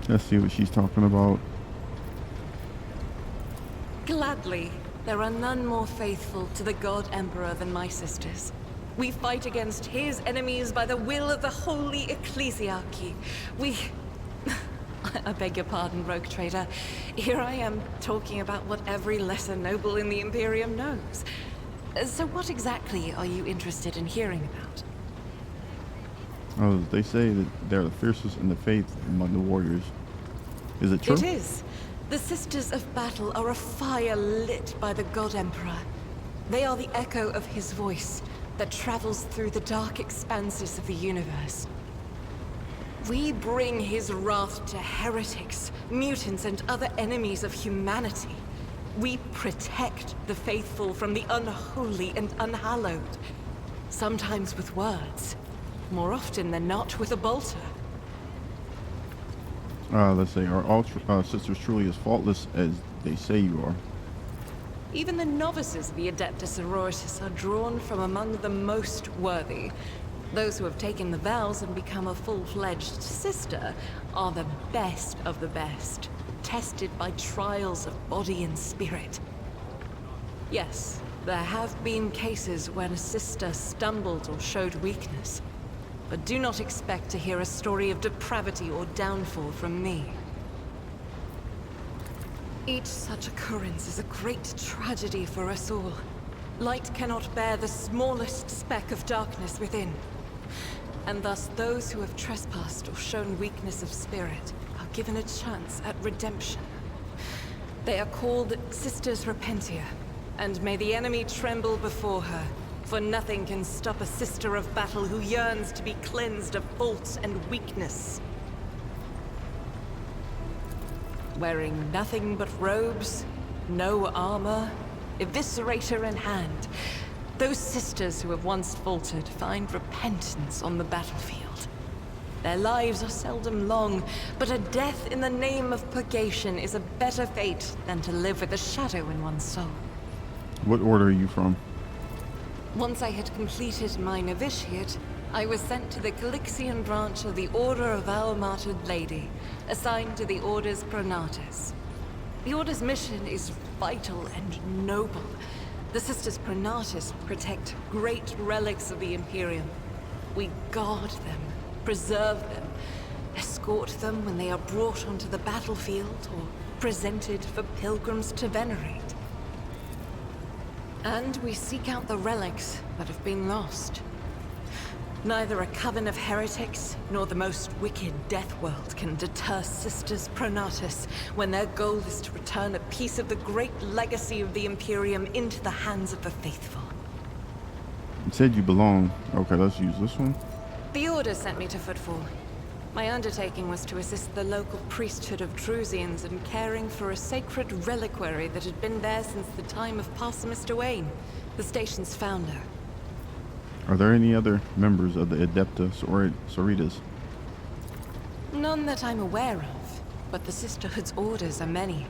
Let's see what she's talking about. Gladly, there are none more faithful to the God Emperor than my sisters. We fight against his enemies by the will of the Holy Ecclesiarchy. We... I beg your pardon, rogue trader. Here I am talking about what every lesser noble in the Imperium knows. So what exactly are you interested in hearing about? Oh, they say that they're the fiercest in the faith among the warriors. Is it true? It is. The Sisters of Battle are a fire lit by the God Emperor. They are the echo of his voice that travels through the dark expanses of the universe. We bring his wrath to heretics, mutants, and other enemies of humanity. We protect the faithful from the unholy and unhallowed. Sometimes with words, more often than not with a bolter. Let's say, are all sisters truly as faultless as they say you are? Even the novices of the Adeptus Sororitas are drawn from among the most worthy. Those who have taken the vows and become a full-fledged sister are the best of the best, tested by trials of body and spirit. Yes, there have been cases when a sister stumbled or showed weakness. But do not expect to hear a story of depravity or downfall from me. Each such occurrence is a great tragedy for us all. Light cannot bear the smallest speck of darkness within. And thus those who have trespassed or shown weakness of spirit are given a chance at redemption. They are called Sisters Repentia, and may the enemy tremble before her. For nothing can stop a sister of battle who yearns to be cleansed of fault and weakness. Wearing nothing but robes, no armor, eviscerator in hand, those sisters who have once faltered find repentance on the battlefield. Their lives are seldom long, but a death in the name of purgation is a better fate than to live with a shadow in one's soul. What order are you from? Once I had completed my novitiate, I was sent to the Galixian branch of the Order of Our Martyred Lady, assigned to the Order's Pronatus. The Order's mission is vital and noble. The Sisters Pronatus protect great relics of the Imperium. We guard them, preserve them, escort them when they are brought onto the battlefield or presented for pilgrims to venerate. And we seek out the relics that have been lost. Neither a coven of heretics, nor the most wicked death world can deter Sisters Pronatus when their goal is to return a piece of the great legacy of the Imperium into the hands of the faithful. You said you belong. Okay, let's use this one. The Order sent me to Footfall. My undertaking was to assist the local priesthood of Drusians in caring for a sacred reliquary that had been there since the time of Pastor Mr. Wayne, the station's founder. Are there any other members of the Adepta Sororitas? None that I'm aware of, but the Sisterhood's orders are many,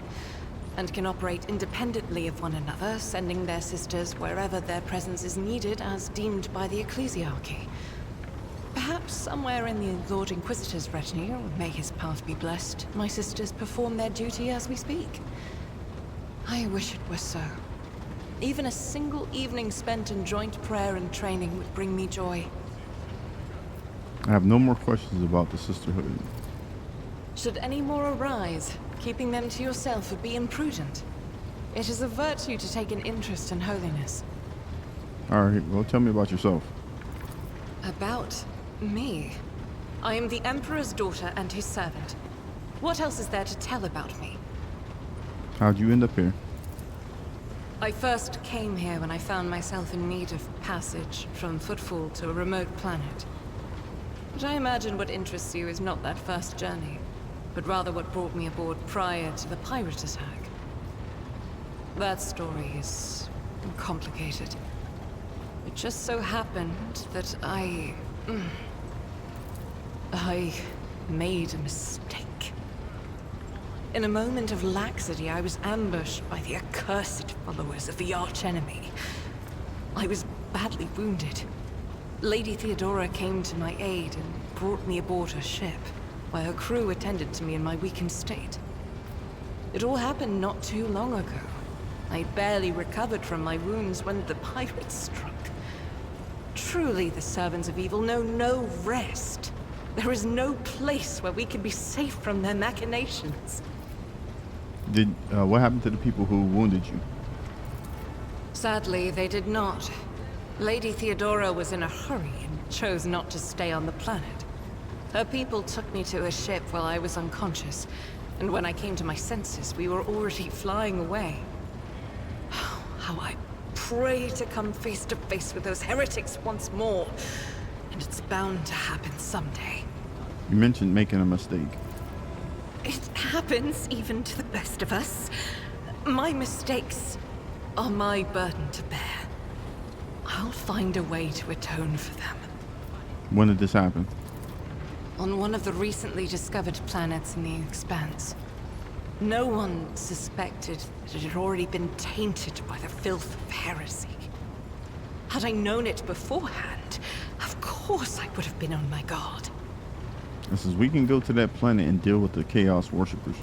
and can operate independently of one another, sending their sisters wherever their presence is needed as deemed by the Ecclesiarchy. Perhaps somewhere in the Lord Inquisitor's retinue, may his path be blessed, my sisters perform their duty as we speak. I wish it were so. Even a single evening spent in joint prayer and training would bring me joy. I have no more questions about the Sisterhood. Should any more arise, keeping them to yourself would be imprudent. It is a virtue to take an interest in holiness. Alright, well tell me about yourself. About me? I am the Emperor's daughter and his servant. What else is there to tell about me? How'd you end up here? I first came here when I found myself in need of passage from Footfall to a remote planet. But I imagine what interests you is not that first journey, but rather what brought me aboard prior to the pirate attack. That story is complicated. It just so happened that I made a mistake. In a moment of laxity, I was ambushed by the accursed followers of the archenemy. I was badly wounded. Lady Theodora came to my aid and brought me aboard her ship. while her crew attended to me in my weakened state. It all happened not too long ago. I barely recovered from my wounds when the pirates struck. Truly, the servants of evil know no rest. There is no place where we can be safe from their machinations. What happened to the people who wounded you? Sadly, they did not. Lady Theodora was in a hurry and chose not to stay on the planet. Her people took me to a ship while I was unconscious, and when I came to my senses, we were already flying away. How I pray to come face to face with those heretics once more, and it's bound to happen someday. You mentioned making a mistake. It happens even to the best of us. My mistakes are my burden to bear. I'll find a way to atone for them. When did this happen? On one of the recently discovered planets in the Expanse. No one suspected that it had already been tainted by the filth of heresy. Had I known it beforehand, of course I would have been on my guard. This is, we can go to that planet and deal with the Chaos Worshippers.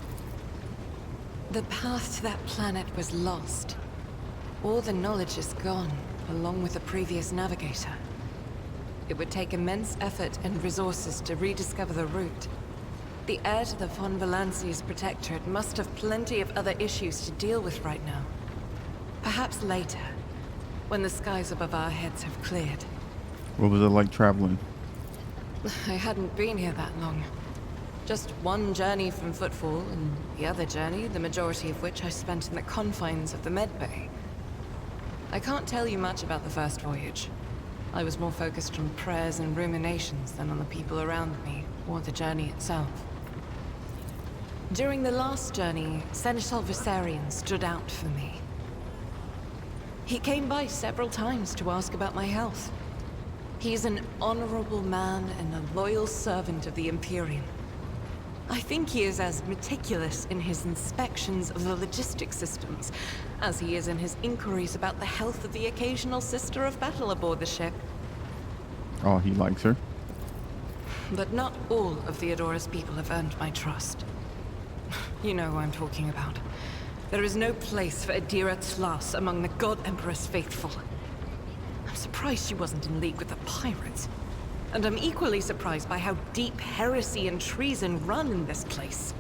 The path to that planet was lost. All the knowledge is gone, along with the previous navigator. It would take immense effort and resources to rediscover the route. The heir to the von Valanci's protectorate must have plenty of other issues to deal with right now. Perhaps later, when the skies above our heads have cleared. What was it like traveling? I hadn't been here that long. Just one journey from Footfall, and the other journey, the majority of which I spent in the confines of the Medbay. I can't tell you much about the first voyage. I was more focused on prayers and ruminations than on the people around me, or the journey itself. During the last journey, Seneschal Viserion stood out for me. He came by several times to ask about my health. He's an honorable man and a loyal servant of the Imperium. I think he is as meticulous in his inspections of the logistics systems as he is in his inquiries about the health of the occasional sister of battle aboard the ship. Oh, he likes her. But not all of Theodora's people have earned my trust. You know who I'm talking about. There is no place for Adira Tlas among the God Emperor's faithful. I'm surprised she wasn't in league with the pirates. And I'm equally surprised by how deep heresy and treason run in this place.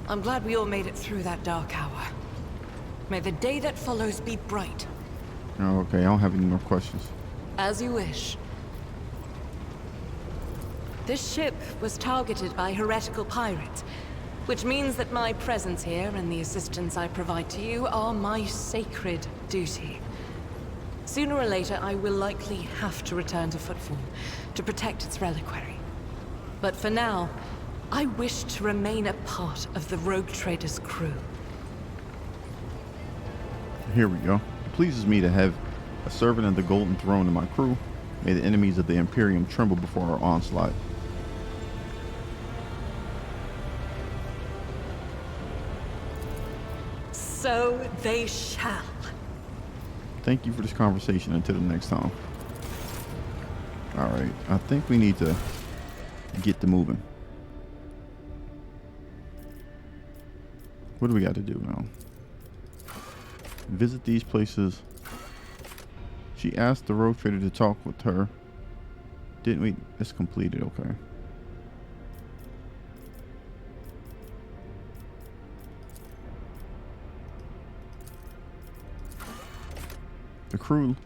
I'm glad we all made it through that dark hour. May the day that follows be bright. Oh, okay, I don't have any more questions. As you wish. This ship was targeted by heretical pirates, which means that my presence here and the assistance I provide to you are my sacred duty. Sooner or later, I will likely have to return to Footfall to protect its reliquary. But for now, I wish to remain a part of the Rogue Trader's crew. Here we go. It pleases me to have a servant of the Golden Throne in my crew. May the enemies of the Imperium tremble before our onslaught. So they shall. Thank you for this conversation. Until the next time. Alright, I think we need to get to moving. What do we got to do now? Visit these places. She asked the Rogue Trader to talk with her. Didn't we? It's completed, okay. The crew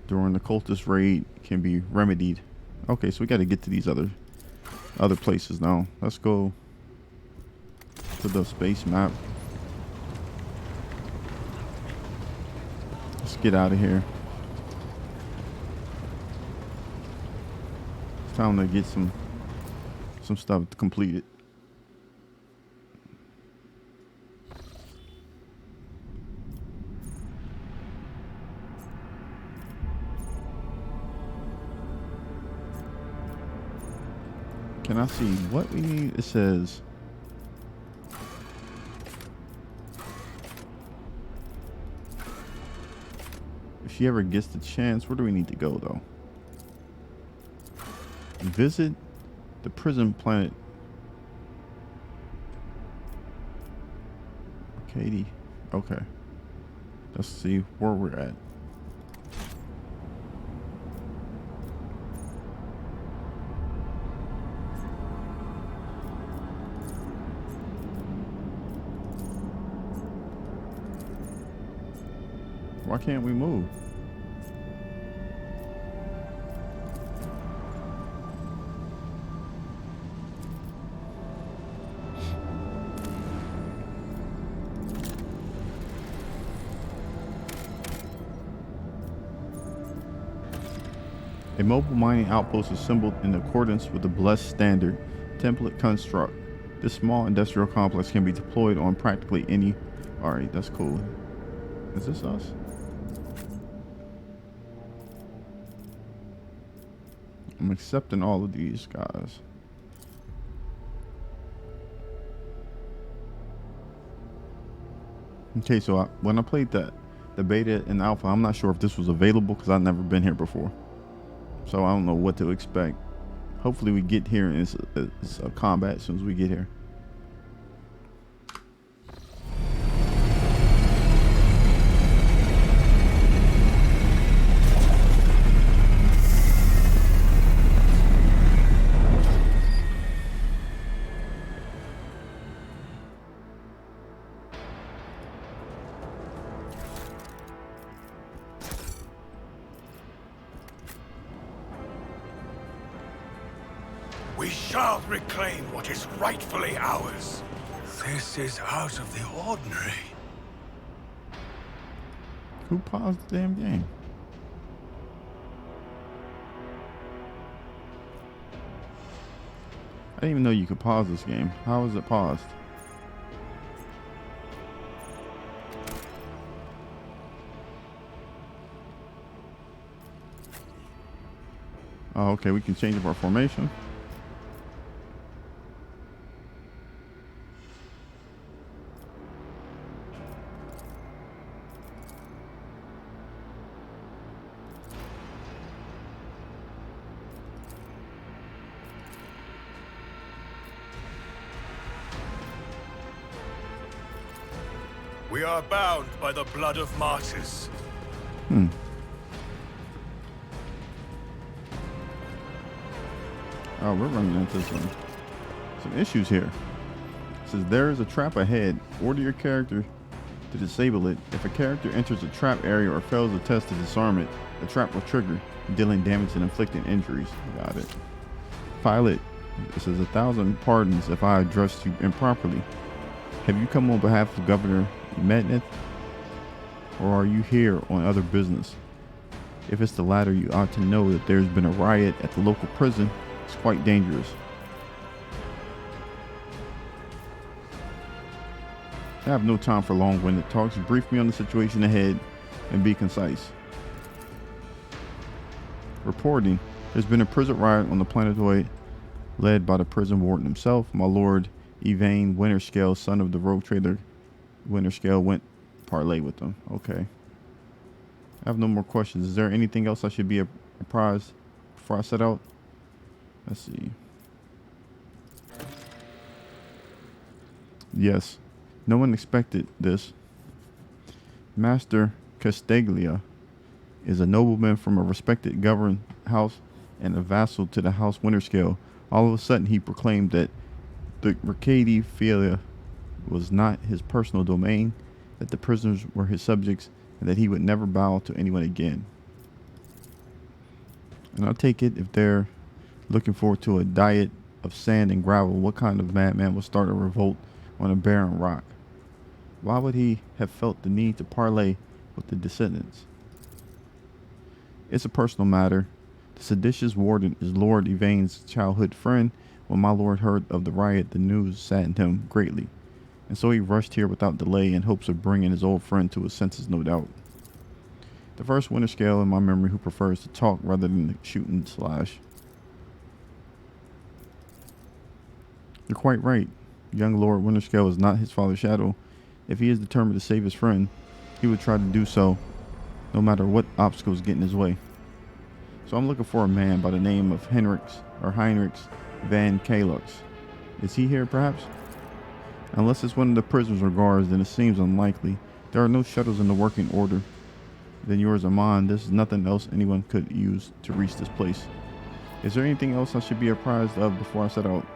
during the cultist raid can be remedied. Okay, so we got to get to these other places now. Let's go to the space map. Let's get out of here. It's time to get some stuff completed. Can I see what we need? It says if she ever gets the chance. Where do we need to go though? Visit The prison planet. Katie. Okay. Let's see where we're at. Why can't we move? A mobile mining outpost assembled in accordance with the Blessed Standard template construct. This small industrial complex can be deployed on practically any... Alright, that's cool. Is this us? I'm accepting all of these guys. Okay, so when I played the beta and alpha, I'm not sure if this was available because I've never been here before. So I don't know what to expect. Hopefully we get here and it's a combat as soon as we get here. We shall reclaim what is rightfully ours. This is out of the ordinary. Who paused the damn game? I didn't even know you could pause this game. How is it paused? Oh, okay, we can change up our formation. We are bound by the blood of martyrs. Oh, we're running into some issues here. It says there is a trap ahead. Order your character to disable it. If a character enters a trap area or fails a test to disarm it, the trap will trigger, dealing damage and inflicting injuries. Got it. Pilot, it says 1,000 pardons if I addressed you improperly. Have you come on behalf of Governor Medneth, or are you here on other business? If it's the latter, you ought to know that there's been a riot at the local prison. It's quite dangerous. I have no time for long-winded talks. Brief me on the situation ahead and be concise. Reporting, there's been a prison riot on the planetoid led by the prison warden himself, my lord Yvain Winterscale, son of the rogue trader Winterscale. Went parlay with them. Okay. I have no more questions. Is there anything else I should be apprised before I set out? Let's see. Yes. No one expected this. Master Casteglia is a nobleman from a respected governed house and a vassal to the house Winterscale. All of a sudden, he proclaimed that the Ricadi Filia was not his personal domain, that the prisoners were his subjects, and that he would never bow to anyone again. And I'll take it if they're looking forward to a diet of sand and gravel. What kind of madman would start a revolt on a barren rock? Why would he have felt the need to parley with the descendants? It's a personal matter. The seditious warden is Lord Yvain's childhood friend. When my lord heard of the riot, the news saddened him greatly, and so he rushed here without delay in hopes of bringing his old friend to his senses, no doubt. The first Winterscale in my memory who prefers to talk rather than shoot and slash. You're quite right. Young Lord Winterscale is not his father's shadow. If he is determined to save his friend, he would try to do so, no matter what obstacles get in his way. So I'm looking for a man by the name of Heinrichs Van Kalux. Is he here, perhaps? Unless it's one of the prisoners or guards, then it seems unlikely. There are no shuttles in the working order. Then yours or mine. This is nothing else anyone could use to reach this place. Is there anything else I should be apprised of before I set out?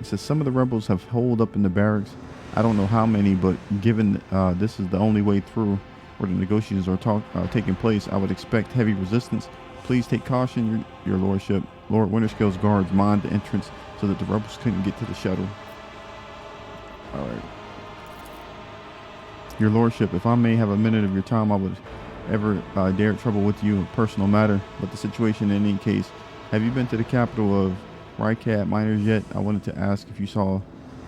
It says some of the rebels have holed up in the barracks. I don't know how many, but given this is the only way through where the negotiations are taking place, I would expect heavy resistance. Please take caution, your lordship. Lord Winterscale's guards mined the entrance so that the rebels couldn't get to the shuttle. All right. Your lordship, if I may have a minute of your time, I would ever dare trouble with you, a personal matter, but the situation in any case. Have you been to the capital of Rycat Miners yet? I wanted to ask if you saw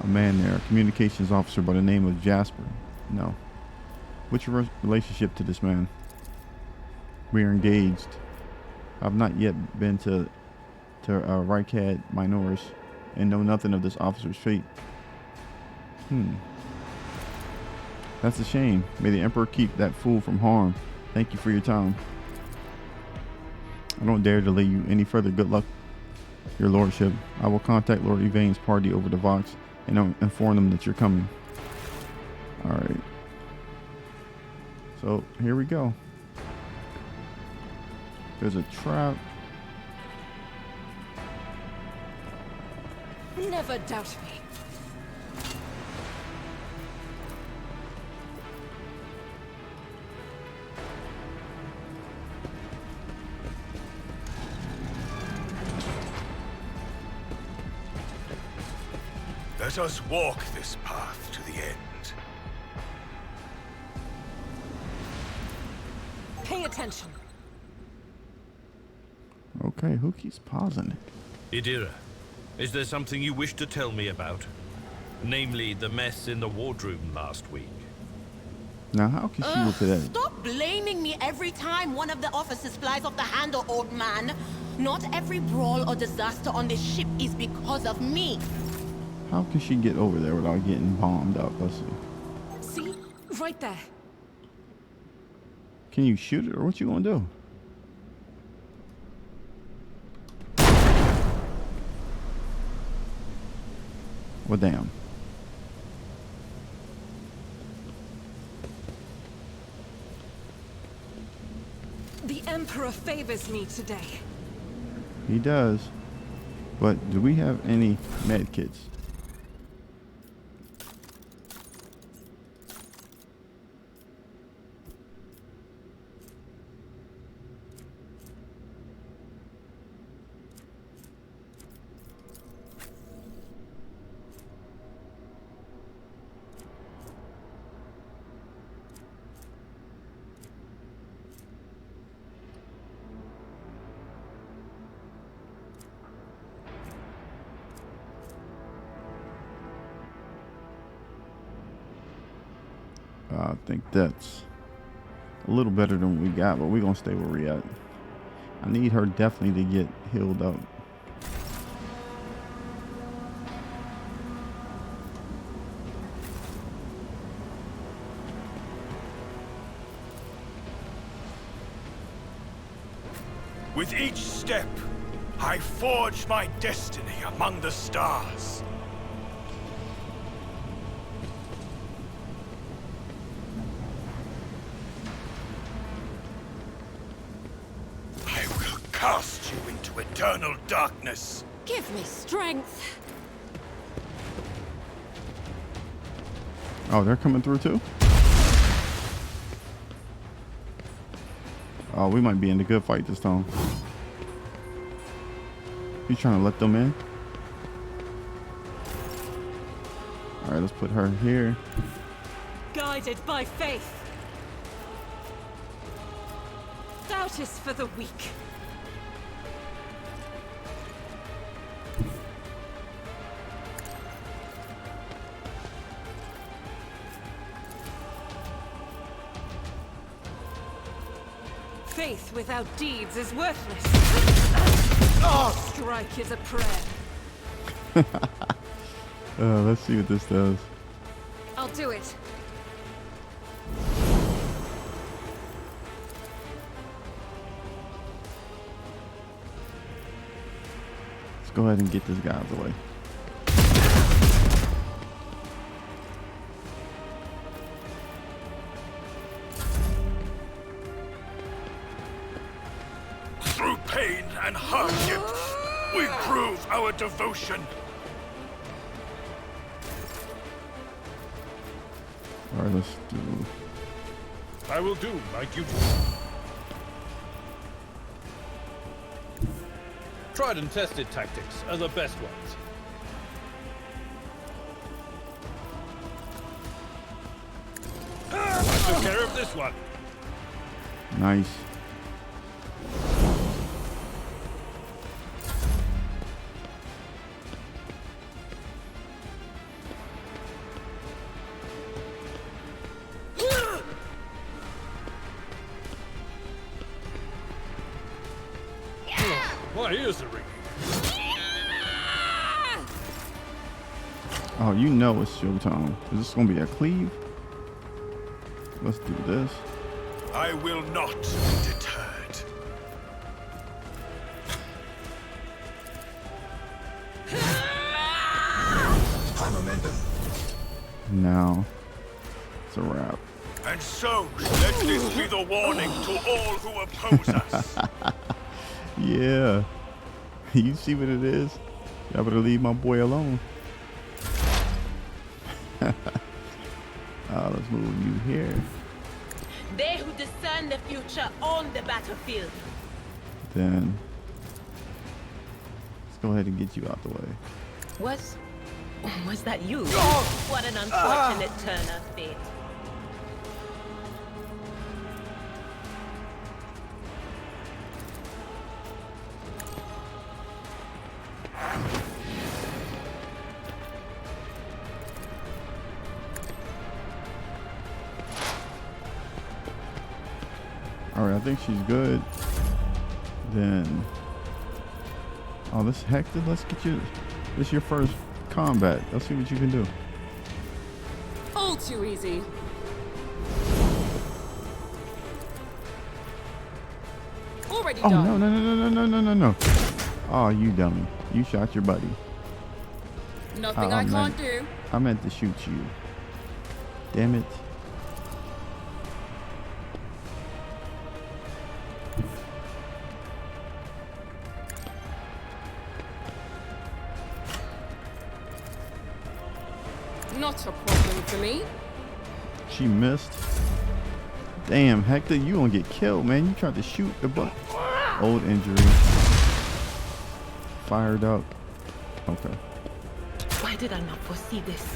a man there, a communications officer by the name of Jasper. No. What's your relationship to this man? We are engaged. I've not yet been to Rycat Miners and know nothing of this officer's fate. That's a shame. May the Emperor keep that fool from harm. Thank you for your time. I don't dare delay you any further. Good luck, your lordship. I will contact Lord Yvain's party over the Vox and inform them that you're coming. All right. So here we go. There's a trap. Never doubt me. Let us walk this path to the end. Pay attention. Okay, who keeps pausing it? Idira, is there something you wish to tell me about? Namely, the mess in the wardroom last week. Now, how can she get to that? Stop blaming me every time one of the officers flies off the handle, old man. Not every brawl or disaster on this ship is because of me. How can she get over there without getting bombed up? Let's see. See? Right there. Can you shoot it, or what you gonna do? Well, damn. The Emperor favors me today. He does. But do we have any med kits? I think that's a little better than what we got, but we're gonna stay where we at. I need her definitely to get healed up. With each step, I forge my destiny among the stars. I will cast you into eternal darkness. Give me strength. Oh, they're coming through too? Oh, we might be in the good fight this time. You trying to let them in? All right, let's put her here. Guided by faith. Doubt is for the weak. Faith without deeds is worthless. Strike is a prayer. Let's see what this does. I'll do it. Let's go ahead and get this guy out of the way. Through pain and hardship, we prove our devotion. All right, let's do. I will do my duty. Tried and tested tactics are the best ones. I took care of this one. Nice. My ears are ringing. Oh, you know it's showtime. Is this gonna be a cleave? Let's do this. I will not be deterred. High momentum. Now it's a wrap. And so, let this be the warning to all who oppose us. Yeah. You see what it is? Y'all better leave my boy alone. Let's move you here. They who discern the future own the battlefield. Then let's go ahead and get you out the way. Was that you? What an unfortunate turn of fate. All right, I think she's good. Then, oh, this Hector, let's get you. This is your first combat. Let's see what you can do. All too easy. Already Oh done. no no no no no no no no! Oh, you dummy! You shot your buddy. Nothing I can't do. I meant to shoot you. Damn it! Not a problem for me. She missed. Damn, Hector, you gonna get killed, man. You tried to shoot the butt. Old injury. Fired up. Okay. Why did I not foresee this?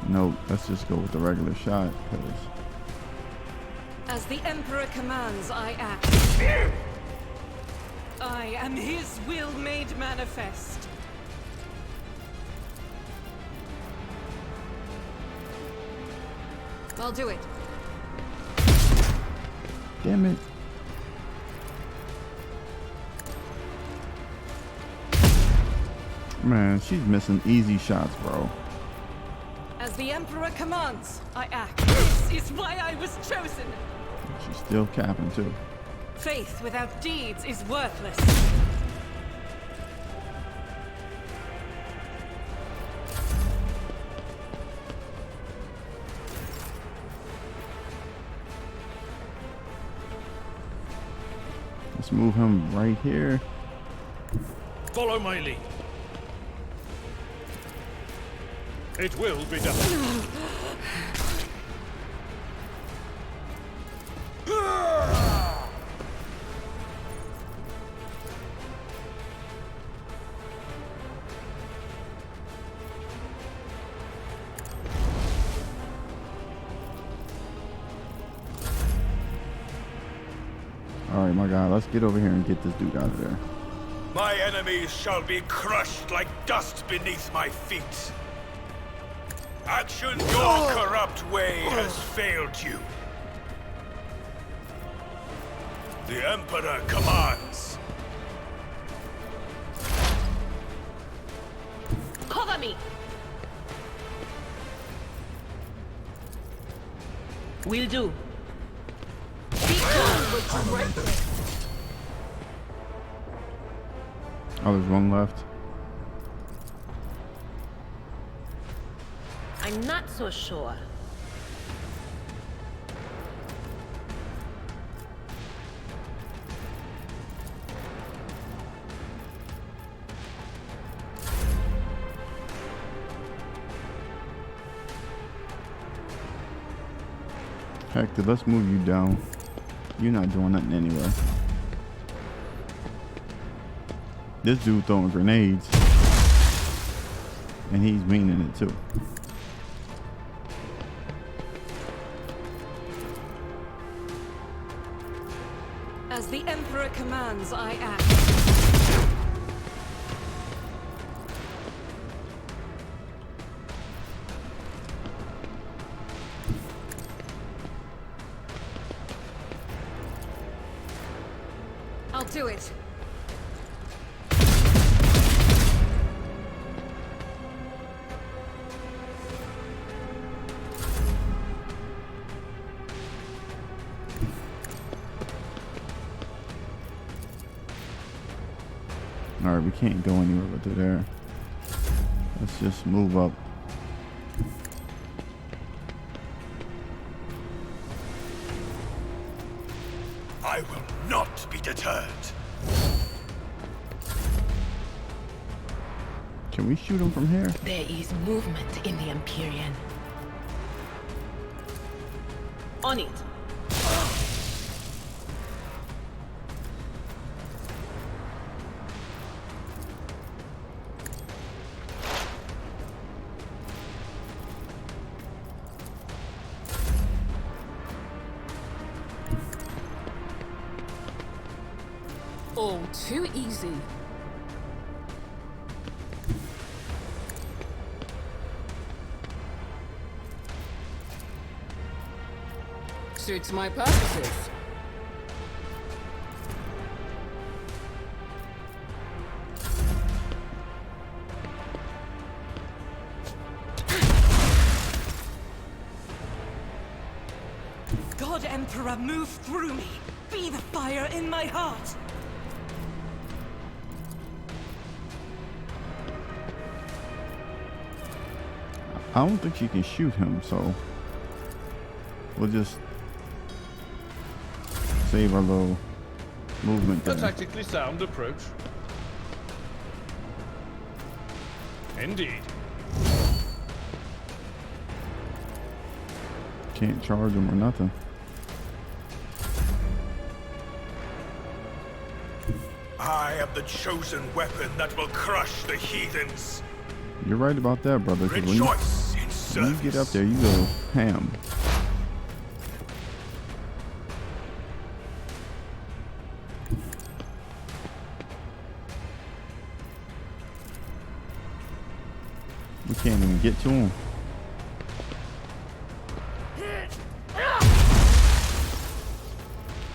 No, let's just go with the regular shot, cause As the Emperor commands, I act. I am his will made manifest. I'll do it. damn it. Man, she's missing easy shots, bro. As the Emperor commands, I act. This is why I was chosen. She's still capping too. Faith without deeds is worthless. Let's move him right here. Follow my lead. It will be done. All right, my God, let's get over here and get this dude out of there. My enemies shall be crushed like dust beneath my feet. Action, your corrupt way has failed you. The Emperor commands. Cover me! Will do. Be gone with greatness. Oh, there's one left. I'm not so sure. Hector, let's move you down. You're not doing nothing anyway. This dude throwing grenades. And he's meaning it too. As the Emperor commands, I act. I'll do it. Alright, we can't go anywhere but through there. Let's just move up. I will not be deterred. Can we shoot him from here? There is movement in the Empyrean. On it. All too easy. Suits my purposes. God Emperor, move through me. Be the fire in my heart. I don't think she can shoot him, so we'll just save our little movement A there. tactically sound approach. Indeed. Can't charge him or nothing. I am the chosen weapon that will crush the heathens. You're right about that, brother. 'Cause Rejoice in when service. you get up there, you go ham. We can't even get to him.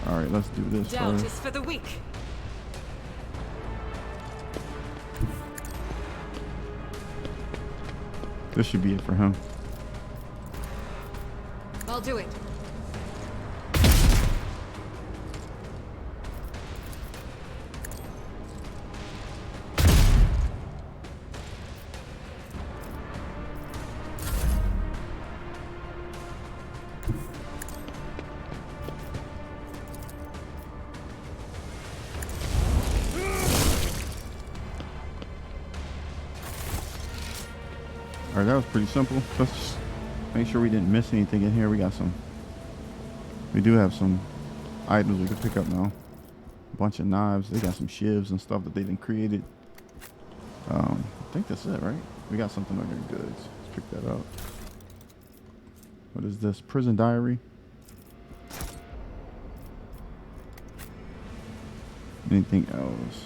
All right, let's do this Doubt first. is for the weak. This should be it for him. I'll do it. All right, that was pretty simple. Let's just make sure we didn't miss anything in here. We do have some items we can pick up now. A bunch of knives. They got some shivs and stuff that they didn't created. I think that's it, right? We got something under goods. Let's pick that up. What is this? Prison diary. Anything else?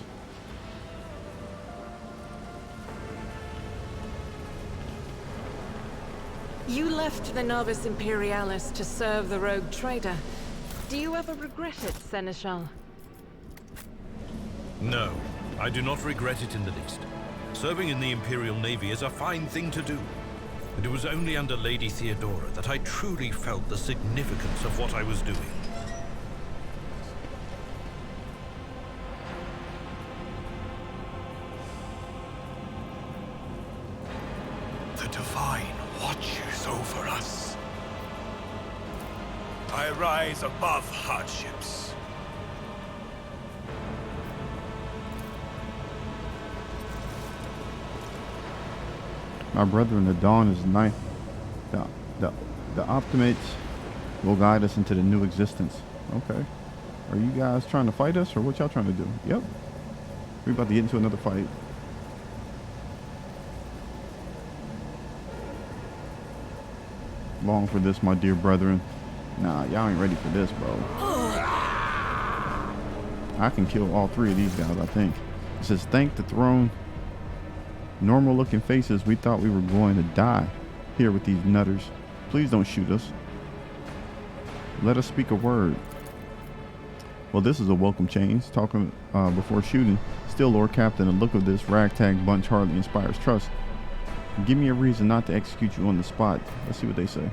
You left the Novus Imperialis to serve the rogue trader. Do you ever regret it, Seneschal? No, I do not regret it in the least. Serving in the Imperial Navy is a fine thing to do. And it was only under Lady Theodora that I truly felt the significance of what I was doing. rise above hardships. My brethren, the dawn is nigh. The, the, the optimates will guide us into the new existence. Okay. Are you guys trying to fight us, or what y'all trying to do? Yep. We're about to get into another fight. Long for this, my dear brethren. Nah, y'all ain't ready for this, bro. I can kill all three of these guys, I think. It says, thank the throne. Normal looking faces, we thought we were going to die here with these nutters. Please don't shoot us. Let us speak a word. Well, this is a welcome change. Talking before shooting. Still, Lord Captain, the look of this ragtag bunch hardly inspires trust. Give me a reason not to execute you on the spot. Let's see what they say.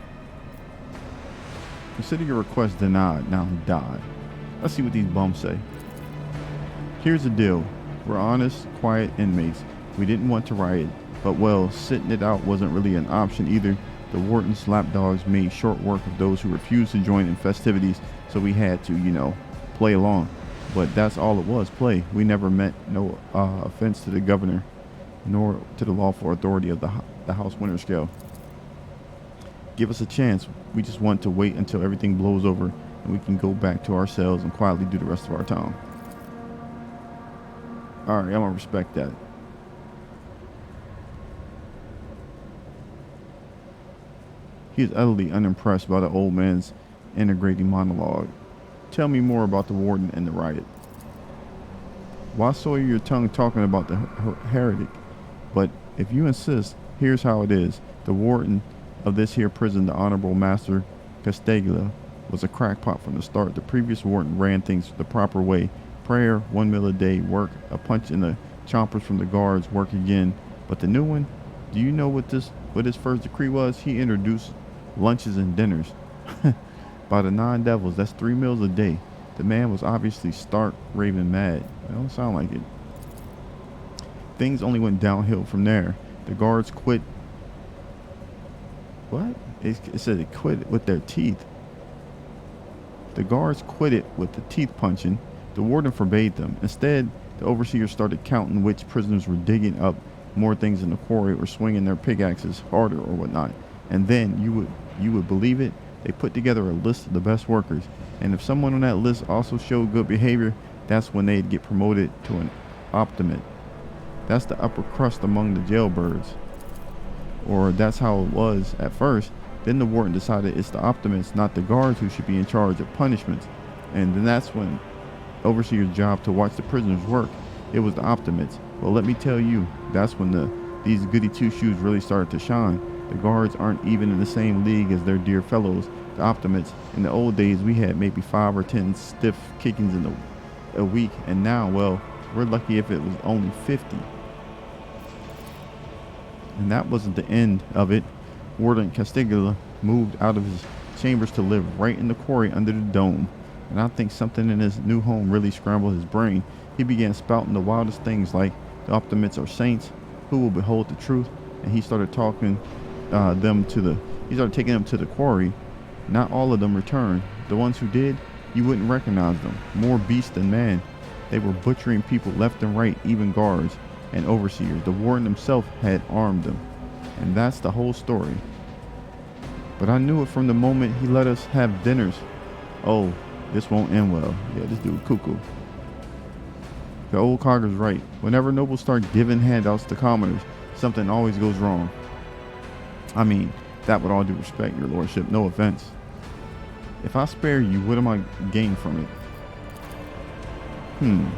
Consider your request denied. Now die. Let's see what these bums say. Here's the deal. We're honest, quiet inmates. We didn't want to riot, but well, sitting it out wasn't really an option either. The Warden's lapdogs made short work of those who refused to join in festivities, so we had to, you know, play along. But that's all it was, play. We never meant no offense to the governor, nor to the lawful authority of the House Winter Scale. Give us a chance. We just want to wait until everything blows over and we can go back to our cells and quietly do the rest of our time. Alright, I'm gonna respect that. He is utterly unimpressed by the old man's integrating monologue. Tell me more about the Warden and the riot. Why soil your tongue talking about the heretic? But if you insist, here's how it is. The Warden of this here prison, the Honorable Master Casteglia, was a crackpot from the start. The previous Warden ran things the proper way. Prayer, 1 meal a day, work, a punch in the chompers from the guards, work again. But the new one, do you know what his first decree was? He introduced lunches and dinners. By the 9 devils, that's 3 meals a day. The man was obviously stark, raving mad. It don't sound like it. Things only went downhill from there. The guards quit. What? It said it quit with their teeth. The guards quit it with the teeth punching. The warden forbade them. Instead, the overseers started counting which prisoners were digging up more things in the quarry or swinging their pickaxes harder or whatnot. And then, you would believe it, they put together a list of the best workers. And if someone on that list also showed good behavior, that's when they'd get promoted to an optimate. That's the upper crust among the jailbirds. Or that's how it was at first. Then the warden decided it's the optimates, not the guards, who should be in charge of punishments. And then that's when overseer's job to watch the prisoners work. It was the optimates. Well, let me tell you, that's when these goody two-shoes really started to shine. The guards aren't even in the same league as their dear fellows, the optimates. In the old days, we had maybe 5 or 10 stiff kickings in a week, and now, well, we're lucky if it was only 50. And that wasn't the end of it. Warden Castigula moved out of his chambers to live right in the quarry under the dome. And I think something in his new home really scrambled his brain. He began spouting the wildest things like the optimates are saints who will behold the truth. And he started taking them to the quarry. Not all of them returned. The ones who did, you wouldn't recognize them. More beast than man. They were butchering people left and right, even guards and overseers. The warden himself had armed them. And that's the whole story. But I knew it from the moment he let us have dinners. Oh, this won't end well. Yeah, this dude cuckoo. The old cogger's right. Whenever nobles start giving handouts to commoners, something always goes wrong. I mean, that with all due respect, your lordship, no offense. If I spare you, what am I gain from it?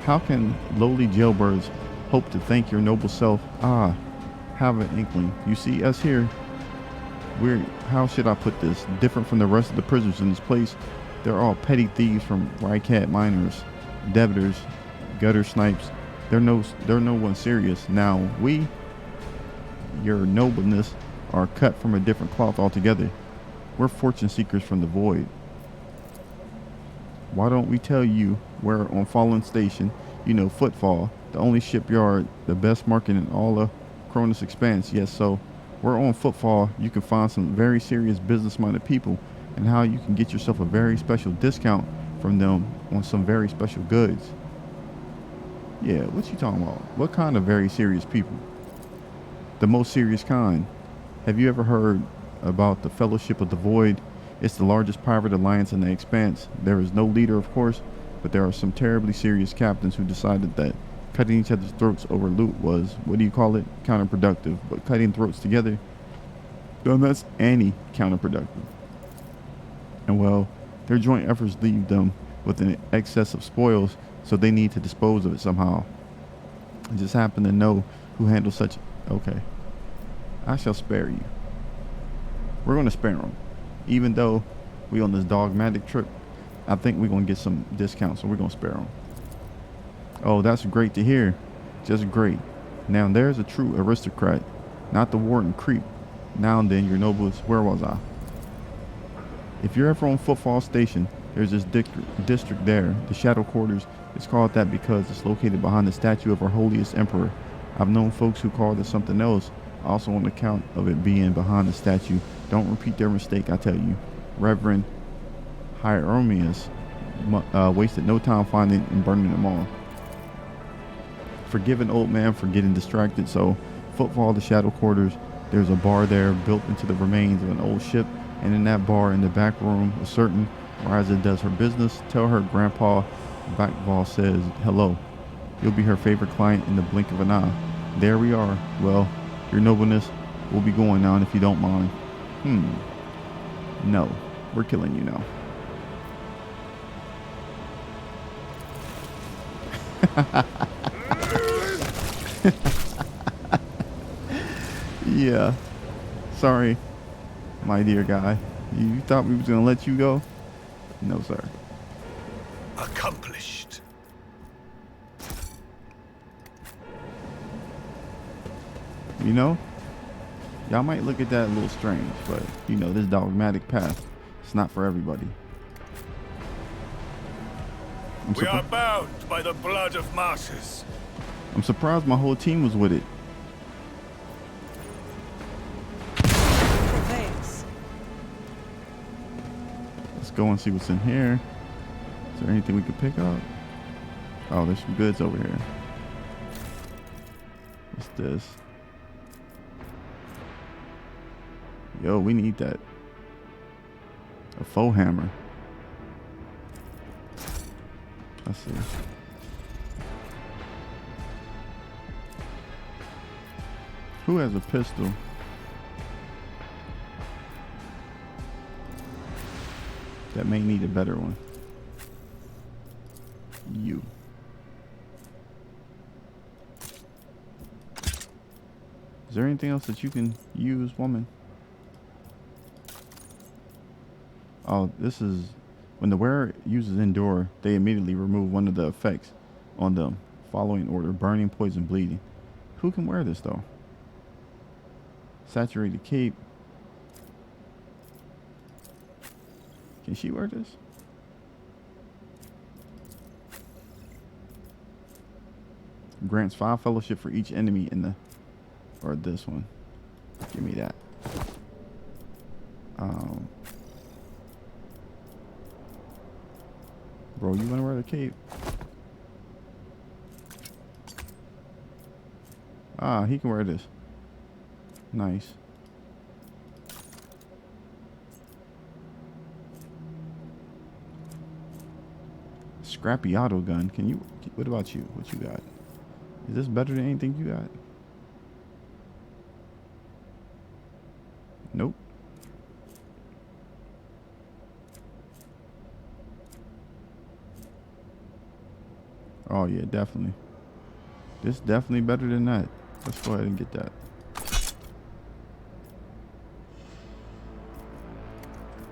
How can lowly jailbirds hope to thank your noble self? Have an inkling. You see, us here, how should I put this? Different from the rest of the prisoners in this place. They're all petty thieves from Rycat miners, debtors, gutter snipes. They're no one serious. Now we, your nobleness, are cut from a different cloth altogether. We're fortune seekers from the void. Why don't we tell you we're on Fallen Station, you know, Footfall, the only shipyard, the best market in all of Cronus Expanse. Yes, so we're on Footfall. You can find some very serious business-minded people and how you can get yourself a very special discount from them on some very special goods. Yeah, what you talking about? What kind of very serious people? The most serious kind. Have you ever heard about the Fellowship of the Void? It's the largest pirate alliance in the Expanse. There is no leader, of course, but there are some terribly serious captains who decided that cutting each other's throats over loot was, what do you call it, counterproductive. But cutting throats together, then that's anti-counterproductive. And well, their joint efforts leave them with an excess of spoils, so they need to dispose of it somehow. I just happen to know who handles such. Okay, I shall spare you. We're going to spare them. Even though we on this dogmatic trip, I think we're going to get some discounts, so we're going to spare them. Oh, that's great to hear. Just great. Now there's a true aristocrat, not the warden creep. Now and then, your nobles, where was I? If you're ever on Footfall Station, there's this district there. The Shadow Quarters is called that because it's located behind the statue of our holiest emperor. I've known folks who called it something else, also on account of it being behind the statue. Don't repeat their mistake, I tell you. Reverend Hieronymus wasted no time finding and burning them all. Forgive an old man for getting distracted, so Footfall the Shadow Quarters, there's a bar there built into the remains of an old ship, and in that bar in the back room, a certain Riza does her business. Tell her Grandpa Backball says hello. You'll be her favorite client in the blink of an eye. There we are. Well, your nobleness, we'll be going now, and if you don't mind. No, we're killing you now. Yeah. Sorry, my dear guy. You thought we was gonna let you go? No, sir. Accomplished. You know, y'all might look at that a little strange, but you know, this dogmatic path, it's not for everybody. We are bound by the blood of martyrs. I'm surprised my whole team was with it. Prevails. Let's go and see what's in here. Is there anything we could pick up? Oh, there's some goods over here. What's this? Yo, we need that. A faux hammer. Let's see. Who has a pistol? That may need a better one. You. Is there anything else that you can use, woman? Oh, this is when the wearer uses Endure, they immediately remove one of the effects on them. Following order: burning, poison, bleeding. Who can wear this though? Saturated cape. Can she wear this? Grants 5 fellowship for each enemy in the, or this one. Give me that. Bro, you wanna wear the cape? Ah, he can wear this. Nice. Scrappy auto gun. Can you? What about you? What you got? Is this better than anything you got? Nope. Oh yeah, definitely. This definitely better than that. Let's go ahead and get that.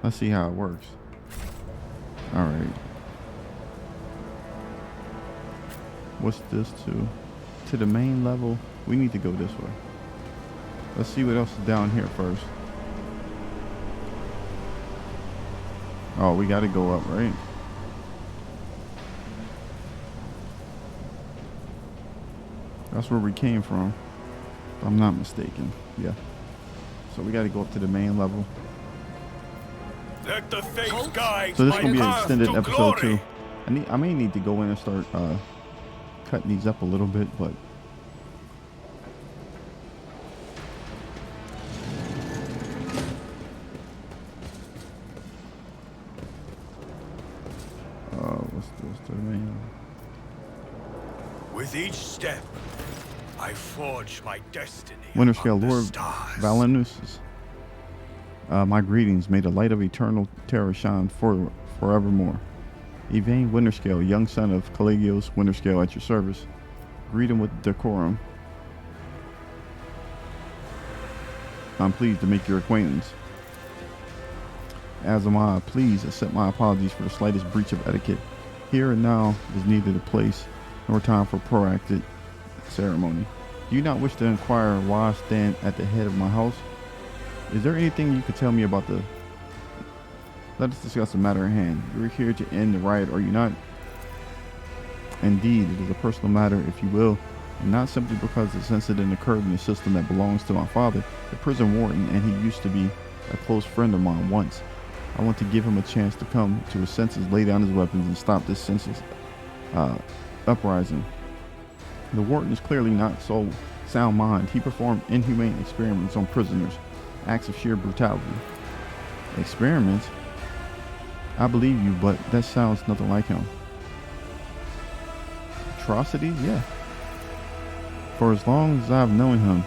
Let's see how it works. All right. What's this to? To the main level. We need to go this way. Let's see what else is down here first. Oh, we got to go up, right? That's where we came from, if I'm not mistaken. Yeah. So we got to go up to the main level. Let the faith Halt. guide So this my will be an path extended to episode glory. too. I may need to go in and start cutting these up a little bit, but what's the name? With each step, I forge my destiny Winter among Scale the Lord stars. Valenus. My greetings. May the light of eternal terror shine forevermore. Yvain Winterscale, young son of Caligios Winterscale, at your service. Greet him with decorum. I'm pleased to make your acquaintance. As am I. Please accept my apologies for the slightest breach of etiquette. Here and now is neither the place nor time for protracted ceremony. Do you not wish to inquire why I stand at the head of my house? Is there anything you could tell me about the... Let us discuss the matter at hand. You're here to end the riot, are you not? Indeed, it is a personal matter, if you will, and not simply because this incident occurred in a system that belongs to my father, the prison warden, and he used to be a close friend of mine once. I want to give him a chance to come to his senses, lay down his weapons, and stop this senseless uprising. The warden is clearly not so sound mind. He performed inhumane experiments on prisoners, acts of sheer brutality. Experiments? I believe you, but that sounds nothing like him. Atrocities? Yeah. For as long as I've known him,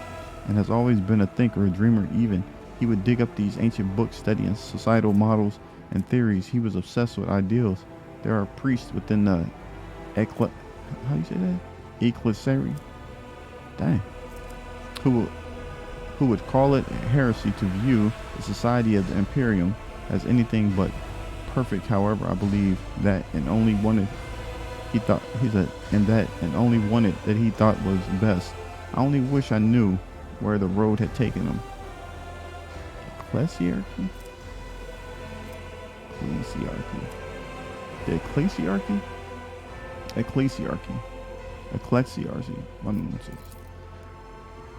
and has always been a thinker, a dreamer even, he would dig up these ancient books studying societal models and theories. He was obsessed with ideals. There are priests within the how do you say that? Ecclesiary? Dang. Who would call it heresy to view the society of the Imperium as anything but perfect. However, I believe that and only wanted he thought he thought was best. I only wish I knew where the road had taken him. Ecclesiarchy? The Ecclesiarchy? Ecclesiarchy. 116.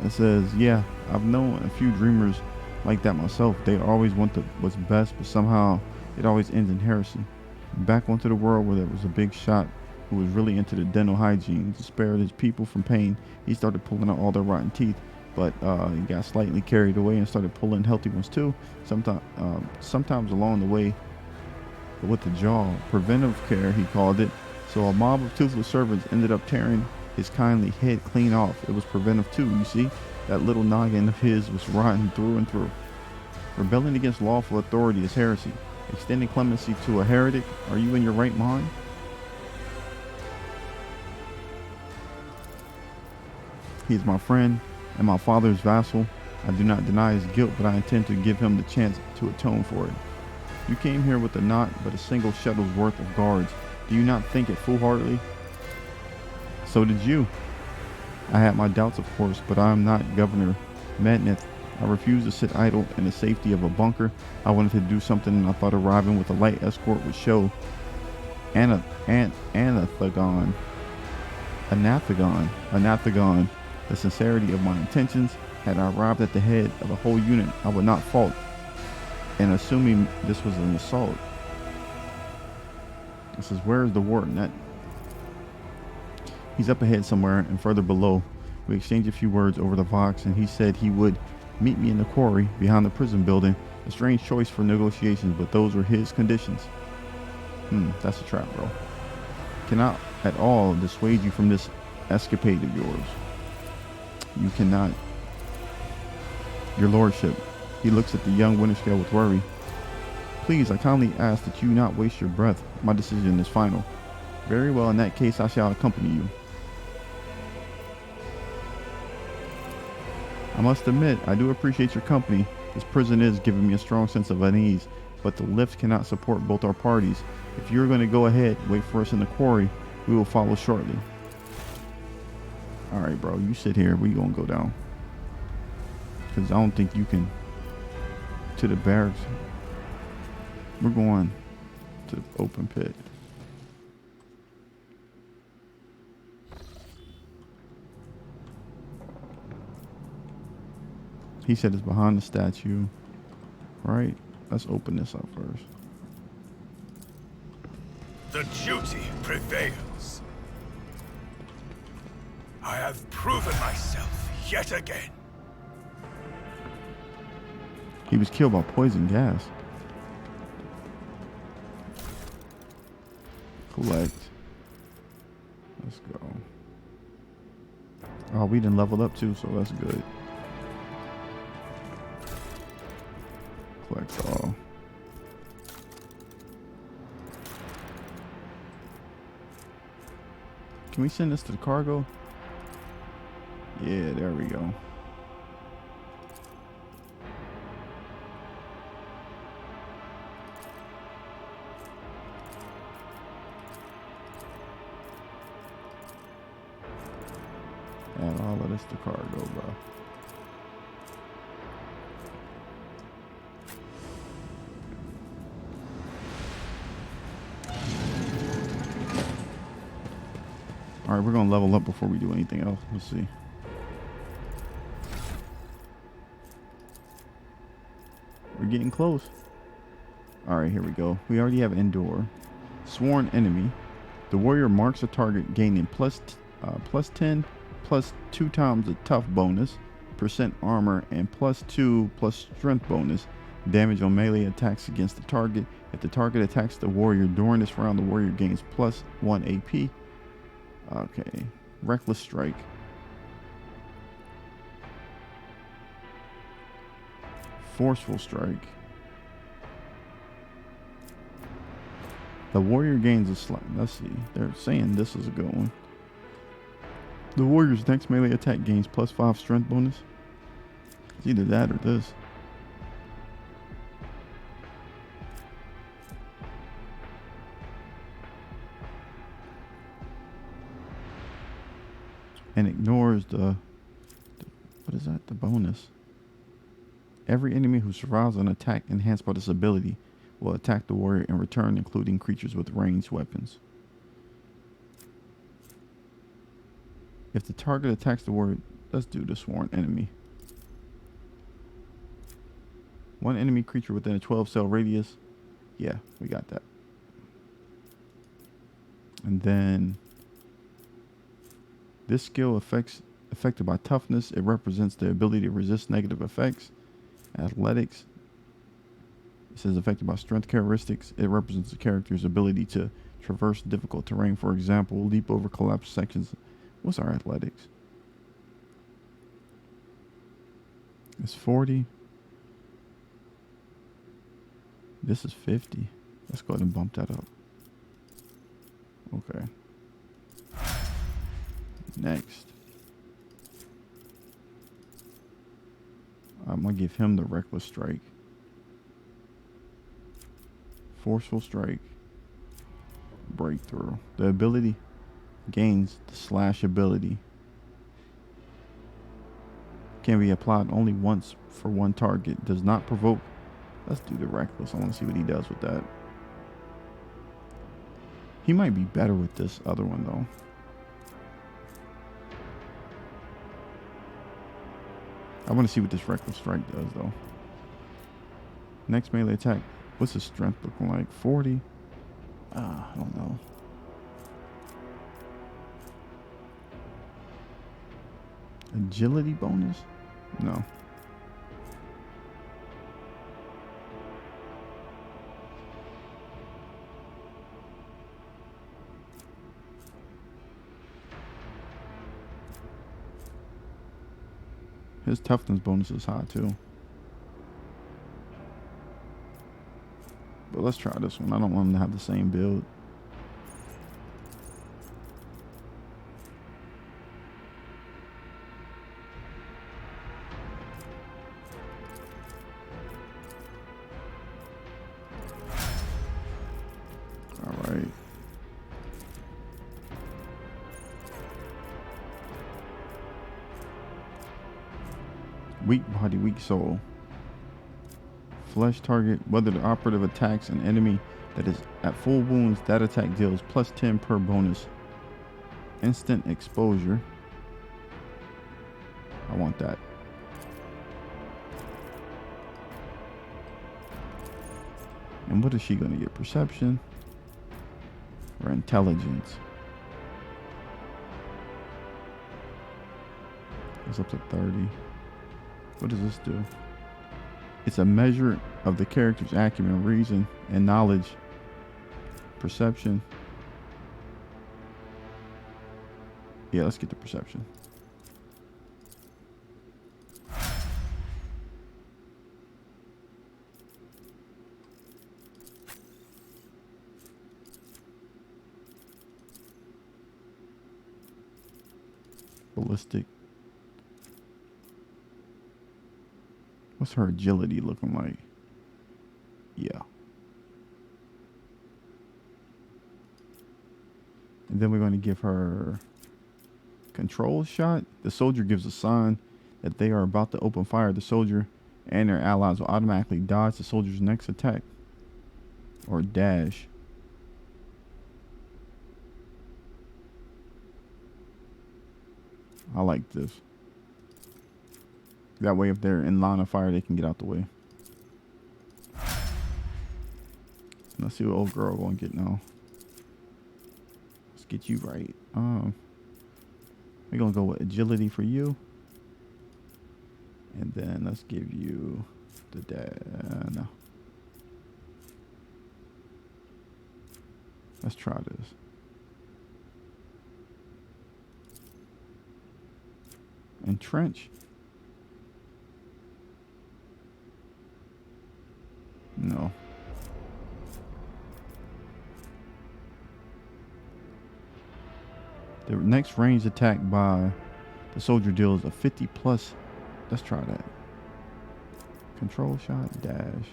It says, yeah, I've known a few dreamers like that myself. They always want what's best, but somehow it always ends in heresy. Back onto the world where there was a big shot who was really into the dental hygiene. To spare his people from pain, he started pulling out all their rotten teeth, but he got slightly carried away and started pulling healthy ones too. Sometimes along the way with the jaw. Preventive care, he called it. So a mob of toothless servants ended up tearing his kindly head clean off. It was preventive too, you see. That little noggin of his was rotten through and through. Rebelling against lawful authority is heresy. Extending clemency to a heretic? Are you in your right mind? He is my friend and my father's vassal. I do not deny his guilt, but I intend to give him the chance to atone for it. You came here with not but a single shuttle's worth of guards. Do you not think it foolhardily? So did you. I had my doubts, of course, but I am not Governor Madneth. I refused to sit idle in the safety of a bunker. I wanted to do something, and I thought arriving with a light escort would show Anathagon, the sincerity of my intentions. Had I arrived at the head of a whole unit, I would not fault in assuming this was an assault. It says, where is the warden? He's up ahead somewhere, and further below. We exchanged a few words over the Vox, and he said he would meet me in the quarry behind the prison building. A strange choice for negotiations, but those were his conditions. That's a trap, bro. Cannot at all dissuade you from this escapade of yours. You cannot. Your lordship. He looks at the young Winterscale with worry. Please, I kindly ask that you not waste your breath. My decision is final. Very well, in that case, I shall accompany you. I must admit, I do appreciate your company. This prison is giving me a strong sense of unease, but the lift cannot support both our parties. If you're going to go ahead, wait for us in the quarry. We will follow shortly. Alright, bro, you sit here. We gonna go down. Because I don't think you can... To the barracks. We're going to the open pit. He said it's behind the statue. Right? Let's open this up first. The duty prevails. I have proven myself yet again. He was killed by poison gas. Collect. Let's go. Oh, we done leveled up too, so that's good. Collect all. Can we send this to the cargo? Yeah, there we go. Add all of this to cargo, bro. All right, we're gonna level up before we do anything else. Let's see. We're getting close. All right, here we go. We already have Endure. Sworn enemy. The warrior marks a target, gaining plus 10, plus 2 times the tough bonus, percent armor, and +2 plus strength bonus. Damage on melee attacks against the target. If the target attacks the warrior during this round, the warrior gains +1 AP. Okay. Reckless strike. Forceful strike. The warrior gains a slot. Let's see. They're saying this is a good one. The warrior's next melee attack gains +5 strength bonus. It's either that or this. And ignores the what is that? The bonus. Every enemy who survives an attack enhanced by this ability will attack the warrior in return, including creatures with ranged weapons. If the target attacks the warrior, let's do the sworn enemy. One enemy creature within a 12-cell radius. Yeah, we got that. And then this skill affected by toughness. It represents the ability to resist negative effects. Athletics. It says affected by strength characteristics. It represents the character's ability to traverse difficult terrain. For example, leap over collapsed sections. What's our athletics? It's 40. This is 50. Let's go ahead and bump that up. Okay. Next. I'm going to give him the reckless strike. Forceful strike. Breakthrough. The ability gains the slash ability. Can be applied only once for one target. Does not provoke. Let's do the reckless. I want to see what he does with that. He might be better with this other one though. I want to see what this reckless strike does though. Next melee attack. What's his strength looking like? 40? I don't know. Agility bonus? No. His toughness bonus is high too. But let's try this one. I don't want him to have the same build. All right. Weak body, weak soul. Flesh target. Whether the operative attacks an enemy that is at full wounds, that attack deals +10 per bonus. Instant exposure. I want that. And what is she going to get? Perception or intelligence? It's up to 30. What does this do? It's a measure of the character's acumen, reason, and knowledge. Perception. Yeah, let's get the perception. Ballistic. What's her agility looking like? Yeah. And then we're going to give her control shot. The soldier gives a sign that they are about to open fire. The soldier and their allies will automatically dodge the soldier's next attack or dash. I like this. That way, if they're in line of fire, they can get out the way. Let's see what old girl gonna get now. Let's get you right. We're gonna go with agility for you, and then let's give you the no. Let's try this. Entrench. No. The next ranged attack by the soldier deals a 50 plus. Let's try that. Control shot, dash.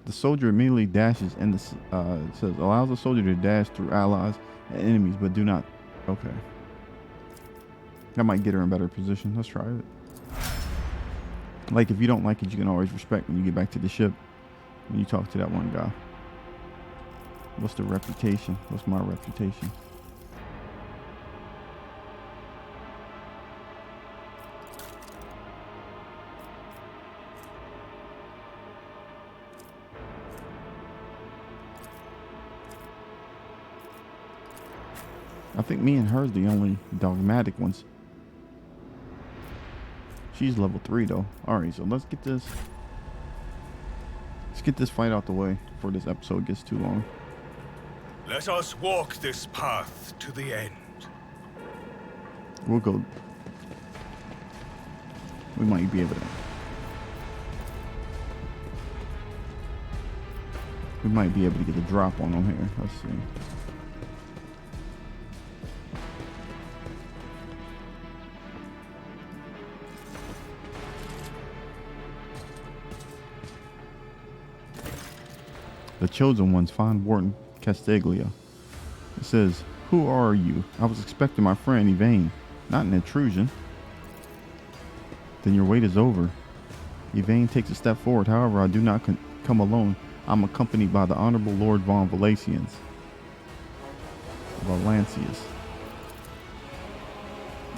The soldier immediately dashes and it says allows the soldier to dash through allies and enemies, but do not. Okay. That might get her in better position. Let's try it. Like, if you don't like it, you can always respect when you get back to the ship. When you talk to that one guy. What's the reputation? What's my reputation? I think me and her's the only dogmatic ones. She's level 3 though. Alright, so let's get this fight out the way before this episode gets too long. Let us walk this path to the end. We'll go. We might be able to. We might be able to get a drop on them here. Let's see. The chosen ones find Warden Castiglia. It says, "Who are you? I was expecting my friend Yvain, not an intrusion." Then your wait is over. Yvain takes a step forward. However, I do not come alone. I'm accompanied by the Honorable Lord von Valancius.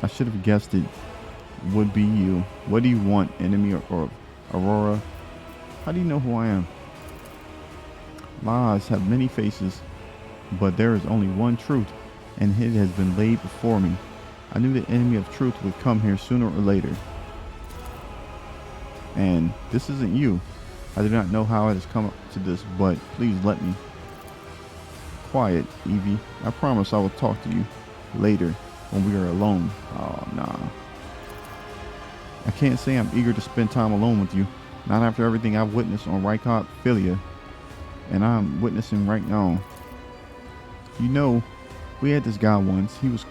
I should have guessed it would be you. What do you want, enemy or Aurora? How do you know who I am? My eyes have many faces, but there is only one truth, and it has been laid before me. I knew the enemy of truth would come here sooner or later. And this isn't you. I do not know how it has come up to this, but please let me. Quiet, Evie. I promise I will talk to you later when we are alone. Oh, nah. I can't say I'm eager to spend time alone with you. Not after everything I've witnessed on Rykot Philia. And I'm witnessing right now. You know, we had this guy once. He was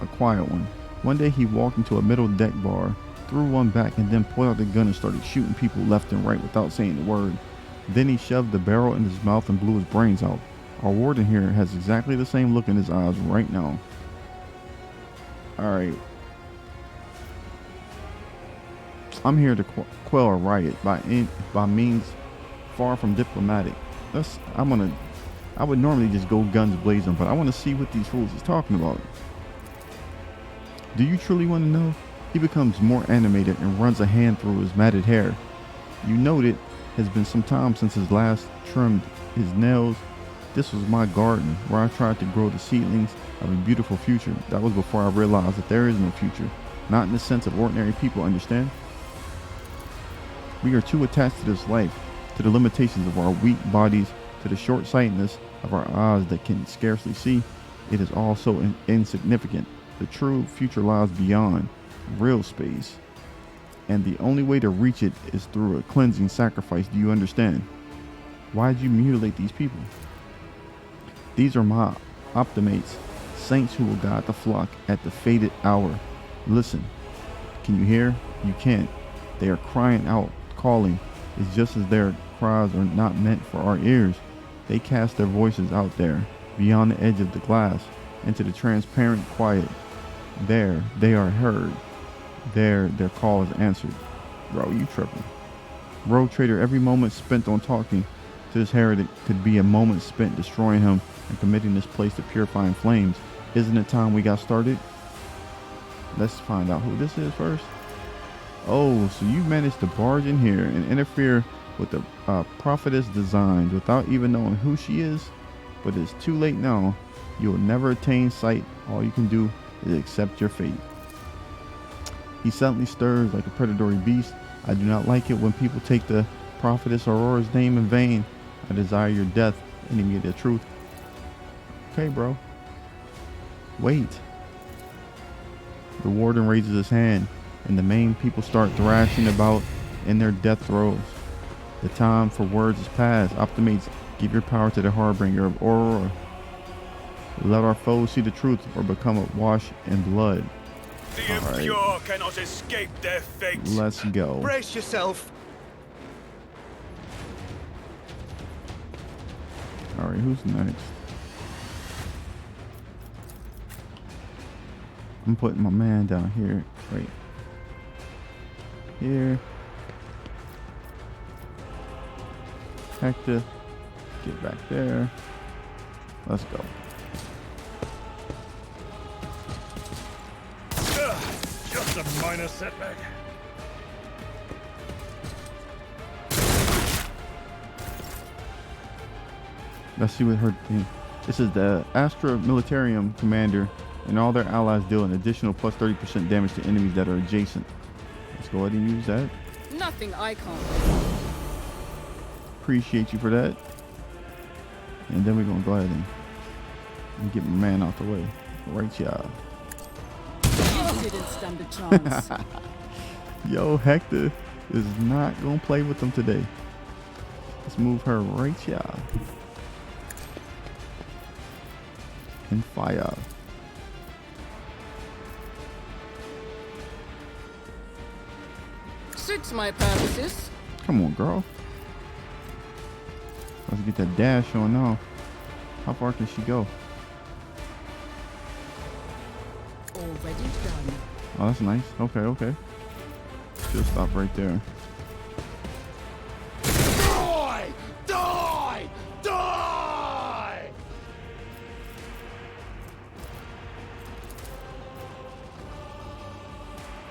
a quiet one. One day he walked into a middle deck bar, threw one back, and then pulled out the gun and started shooting people left and right without saying a word. Then he shoved the barrel in his mouth and blew his brains out. Our warden here has exactly the same look in his eyes right now. Alright. I'm here to quell a riot by means far from diplomatic. I would normally just go guns blazing, but I want to see what these fools is talking about. Do you truly want to know? He becomes more animated and runs a hand through his matted hair. You note it has been some time since his last trimmed his nails. This was my garden where I tried to grow the seedlings of a beautiful future. That was before I realized that there is no future. Not in the sense of ordinary people, understand? We are too attached to this life, to the limitations of our weak bodies, to the short-sightedness of our eyes that can scarcely see. It is all so insignificant. The true future lies beyond real space, and the only way to reach it is through a cleansing sacrifice. Do you understand? Why did you mutilate these people? These are my optimates, saints who will guide the flock at the fated hour. Listen, can you hear? You can't. They are crying out, calling. It's just as their cries are not meant for our ears. They cast their voices out there, beyond the edge of the glass, into the transparent quiet. There, they are heard. There, their call is answered. Bro, you tripping. Rogue Trader, every moment spent on talking to this heretic could be a moment spent destroying him and committing this place to purifying flames. Isn't it time we got started? Let's find out who this is first. Oh, so you managed to barge in here and interfere with the prophetess designs without even knowing who she is? But it's too late now. You will never attain sight. All you can do is accept your fate. He suddenly stirs like a predatory beast. I do not like it when people take the prophetess Aurora's name in vain. I desire your death, enemy of the truth. Okay, bro. Wait. The warden raises his hand, and the main people start thrashing about in their death throes. The time for words is past. Optimates, give your power to the harbinger of Aurora. Let our foes see the truth or become awash in blood. The impure cannot escape their fate. Let's go. Brace yourself. Alright, who's next? I'm putting my man down here. Right here. Hector, get back there. Let's go. Just a minor setback. Let's see what her thing. This is the Astra Militarium Commander, and all their allies deal an additional plus 30% damage to enemies that are adjacent. Let's go ahead and use that. Nothing I can't. Appreciate you for that. And then we're gonna go ahead and get my man out the way. Right, y'all. You didn't stand a chance. Yo, Hector is not gonna play with them today. Let's move her right, y'all. And fire. Suits my purposes. Come on, girl. Let's get that dash on now. How far can she go? Already done. Oh, that's nice. Okay, okay. She'll stop right there. Die! Die! Die!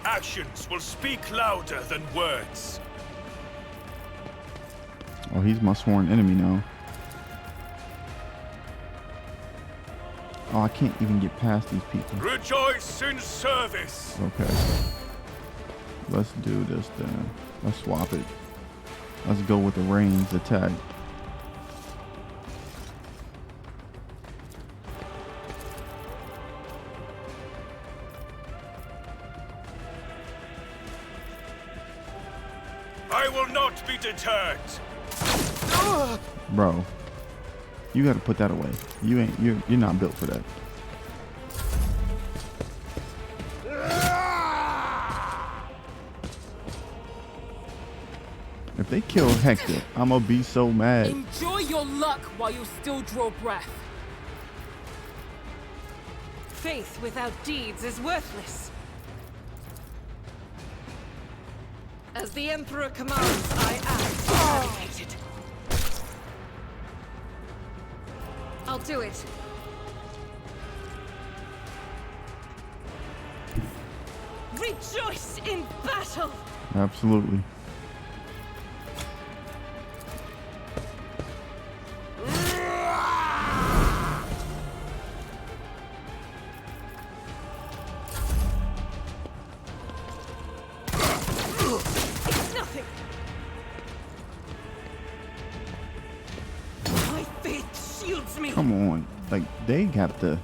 Actions will speak louder than words. Oh, he's my sworn enemy now. Oh, I can't even get past these people. Rejoice in service. Okay. Let's do this then. Let's swap it. Let's go with the ranged attack. I will not be deterred. Bro, you gotta put that away. You're not built for that. If they kill Hector, I'm gonna be so mad. Enjoy your luck while you still draw breath. Faith without deeds is worthless. As the Emperor commands, I act. Dedicated. I'll do it. Rejoice in battle! Absolutely. holds me. Come on. Like, they got the...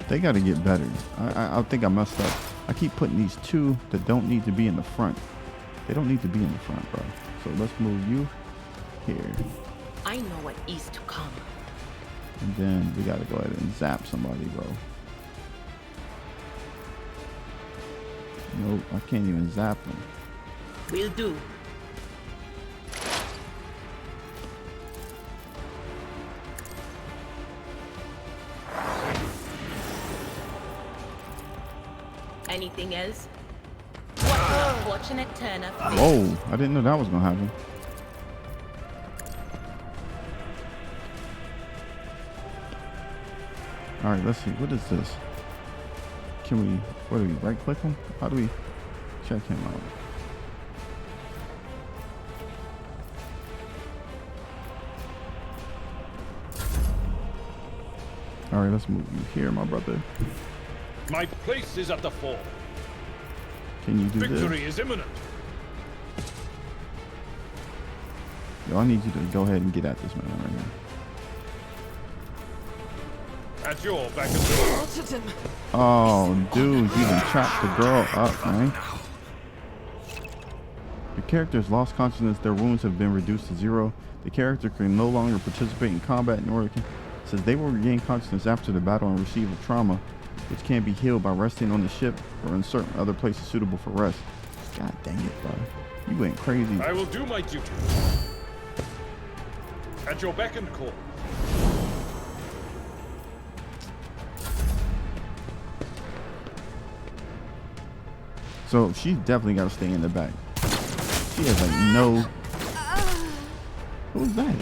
They got to get better. I think I messed up. I keep putting these two that don't need to be in the front. They don't need to be in the front, bro. So let's move you here. I know what is to come. And then we got to go ahead and zap somebody, bro. Nope, I can't even zap them. Will do. Anything else? What an unfortunate turn of fate. Whoa, I didn't know that was going to happen. All right, let's see. What is this? Can we, what do we, right click him? How do we check him out? All right, let's move you here, my brother. My place is at the fore. Can you do Victory this? is imminent. Yo, I need you to go ahead and get at this man right here. At your back and forth. Slaughtered him. Oh, dude, you done chopped the girl up, man. The character has lost consciousness. Their wounds have been reduced to 0. The character can no longer participate in combat in order to... Says they will regain consciousness after the battle and receive a trauma, which can be healed by resting on the ship or in certain other places suitable for rest. God dang it, bro. You went crazy. I will do my duty. At your beck and call. So she's definitely got to stay in the back. She has like no... Who's that?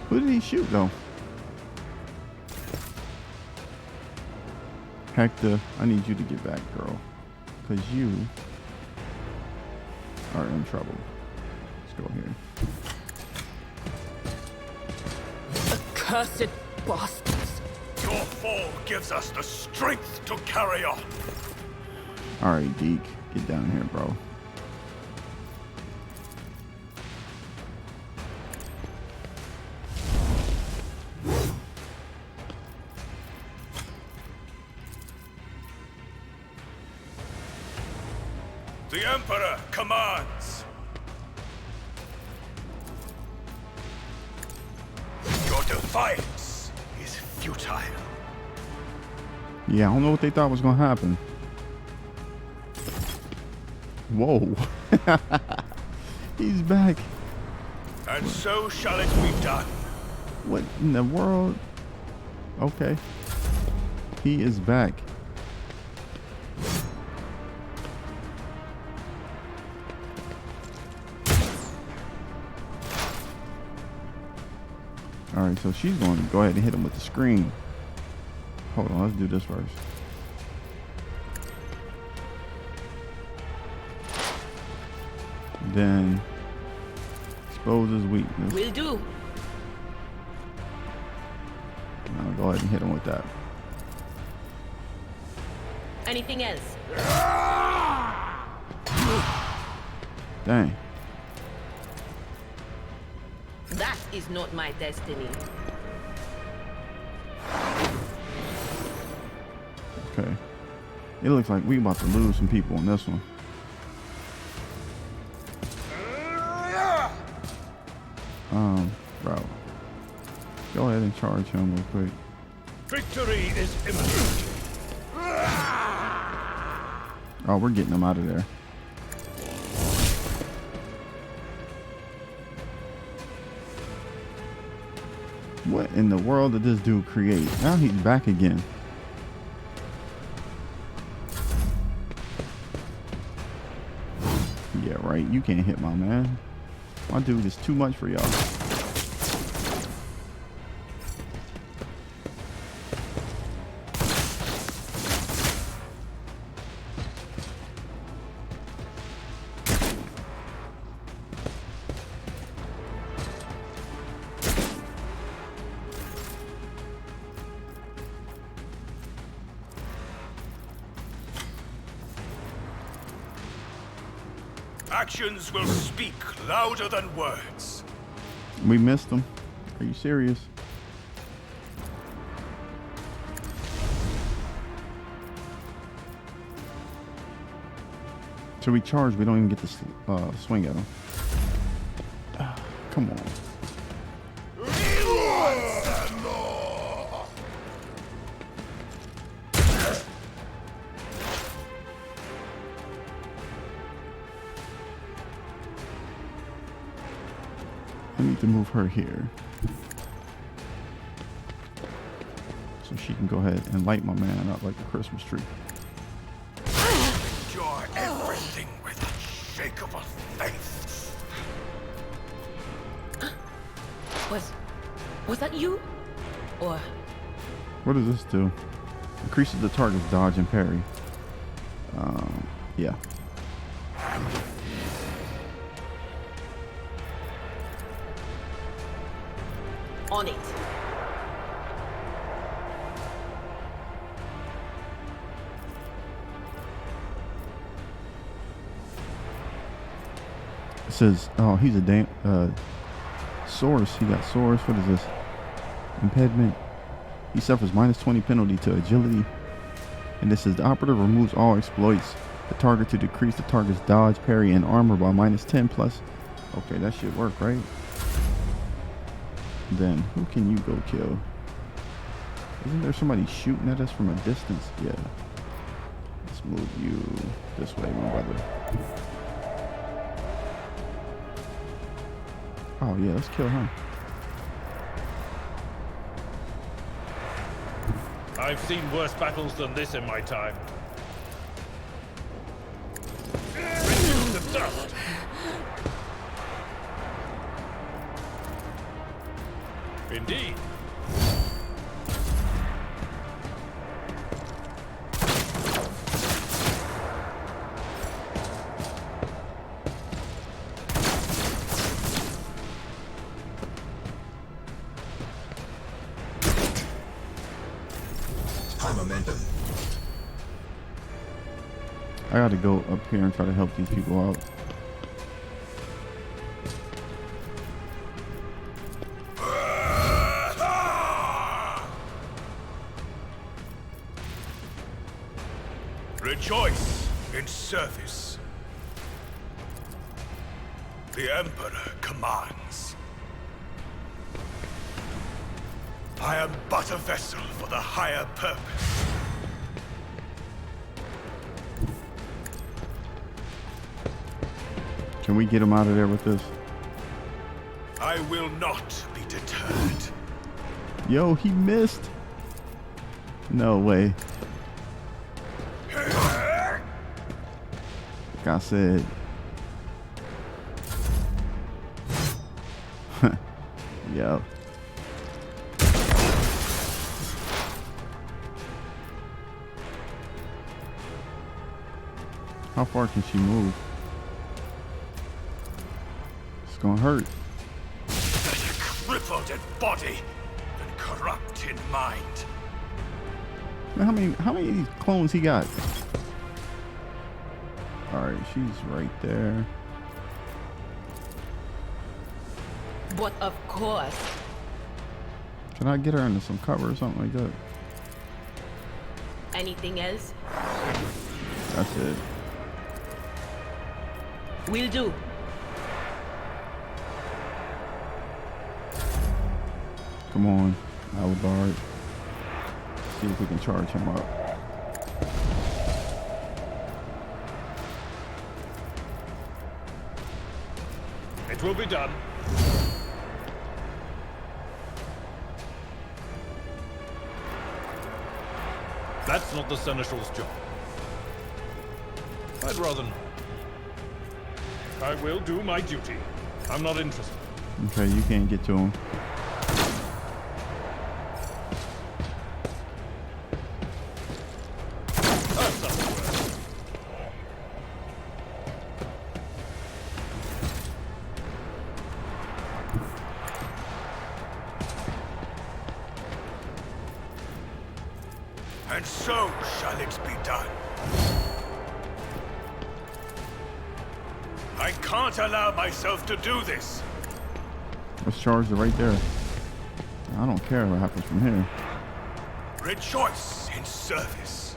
Who did he shoot though? Hector, I need you to get back, girl. Because you are in trouble. Let's go here. Accursed bastards. Your fall gives us the strength to carry on. Alright, Deke. Get down here, bro. The Emperor commands. Your defiance is futile. Yeah, I don't know what they thought was gonna happen. Whoa. He's back. And so shall it be done. What in the world? Okay. He is back. Alright, so she's going to go ahead and hit him with the screen. Hold on, let's do this first. Then expose his weakness. Will do. I'll go ahead and hit him with that. Anything else? Dang. That is not my destiny. Okay. It looks like we about to lose some people on this one. Bro. Go ahead and charge him real quick. Victory is imminent. Oh, we're getting him out of there. What in the world did this dude create? Now he's back again. Yeah, right. You can't hit my man. My dude is too much for y'all. Actions will speak louder than words. We missed them. Are you serious? So we charge, we don't even get to swing at them. Come on. I need to move her here. So she can go ahead and light my man up like a Christmas tree. Endure everything with unshakable faith. Was that you? Or What does this do? Increases the target's dodge and parry. Yeah. on it? It says, oh, he's a damn source. He got source. What is this? Impediment. He suffers -20 penalty to agility. And this says the operative removes all exploits the target to decrease the target's dodge, parry, and armor by -10 plus. Okay, that should work, right? Then who can you go kill? Isn't there somebody shooting at us from a distance? Yeah. Let's move you this way, my brother. Oh yeah, let's kill him. I've seen worse battles than this in my time. Reduce to dust! Indeed. Momentum. I gotta go up here and try to help these people out. Rejoice in service. The Emperor commands. I am but a vessel for the higher purpose. Can we get him out of there with this? I will not be deterred. Yo, he missed. No way. Like I said. Yep. How far can she move? It's gonna hurt. Crippled in body and corrupt in mind. Man, how many of these clones he got? Alright, she's right there. But of course. Can I get her into some cover or something like that? Anything else? That's it. Will do. Come on, Alabard. See if we can charge him up. It will be done. That's not the Seneschal's job. I'd rather not. I will do my duty. I'm not interested. Okay, you can't get to him. That's not the word. And so shall it be done. I can't allow myself to do this. Let's charge it right there. I don't care what happens from here. Rejoice in service.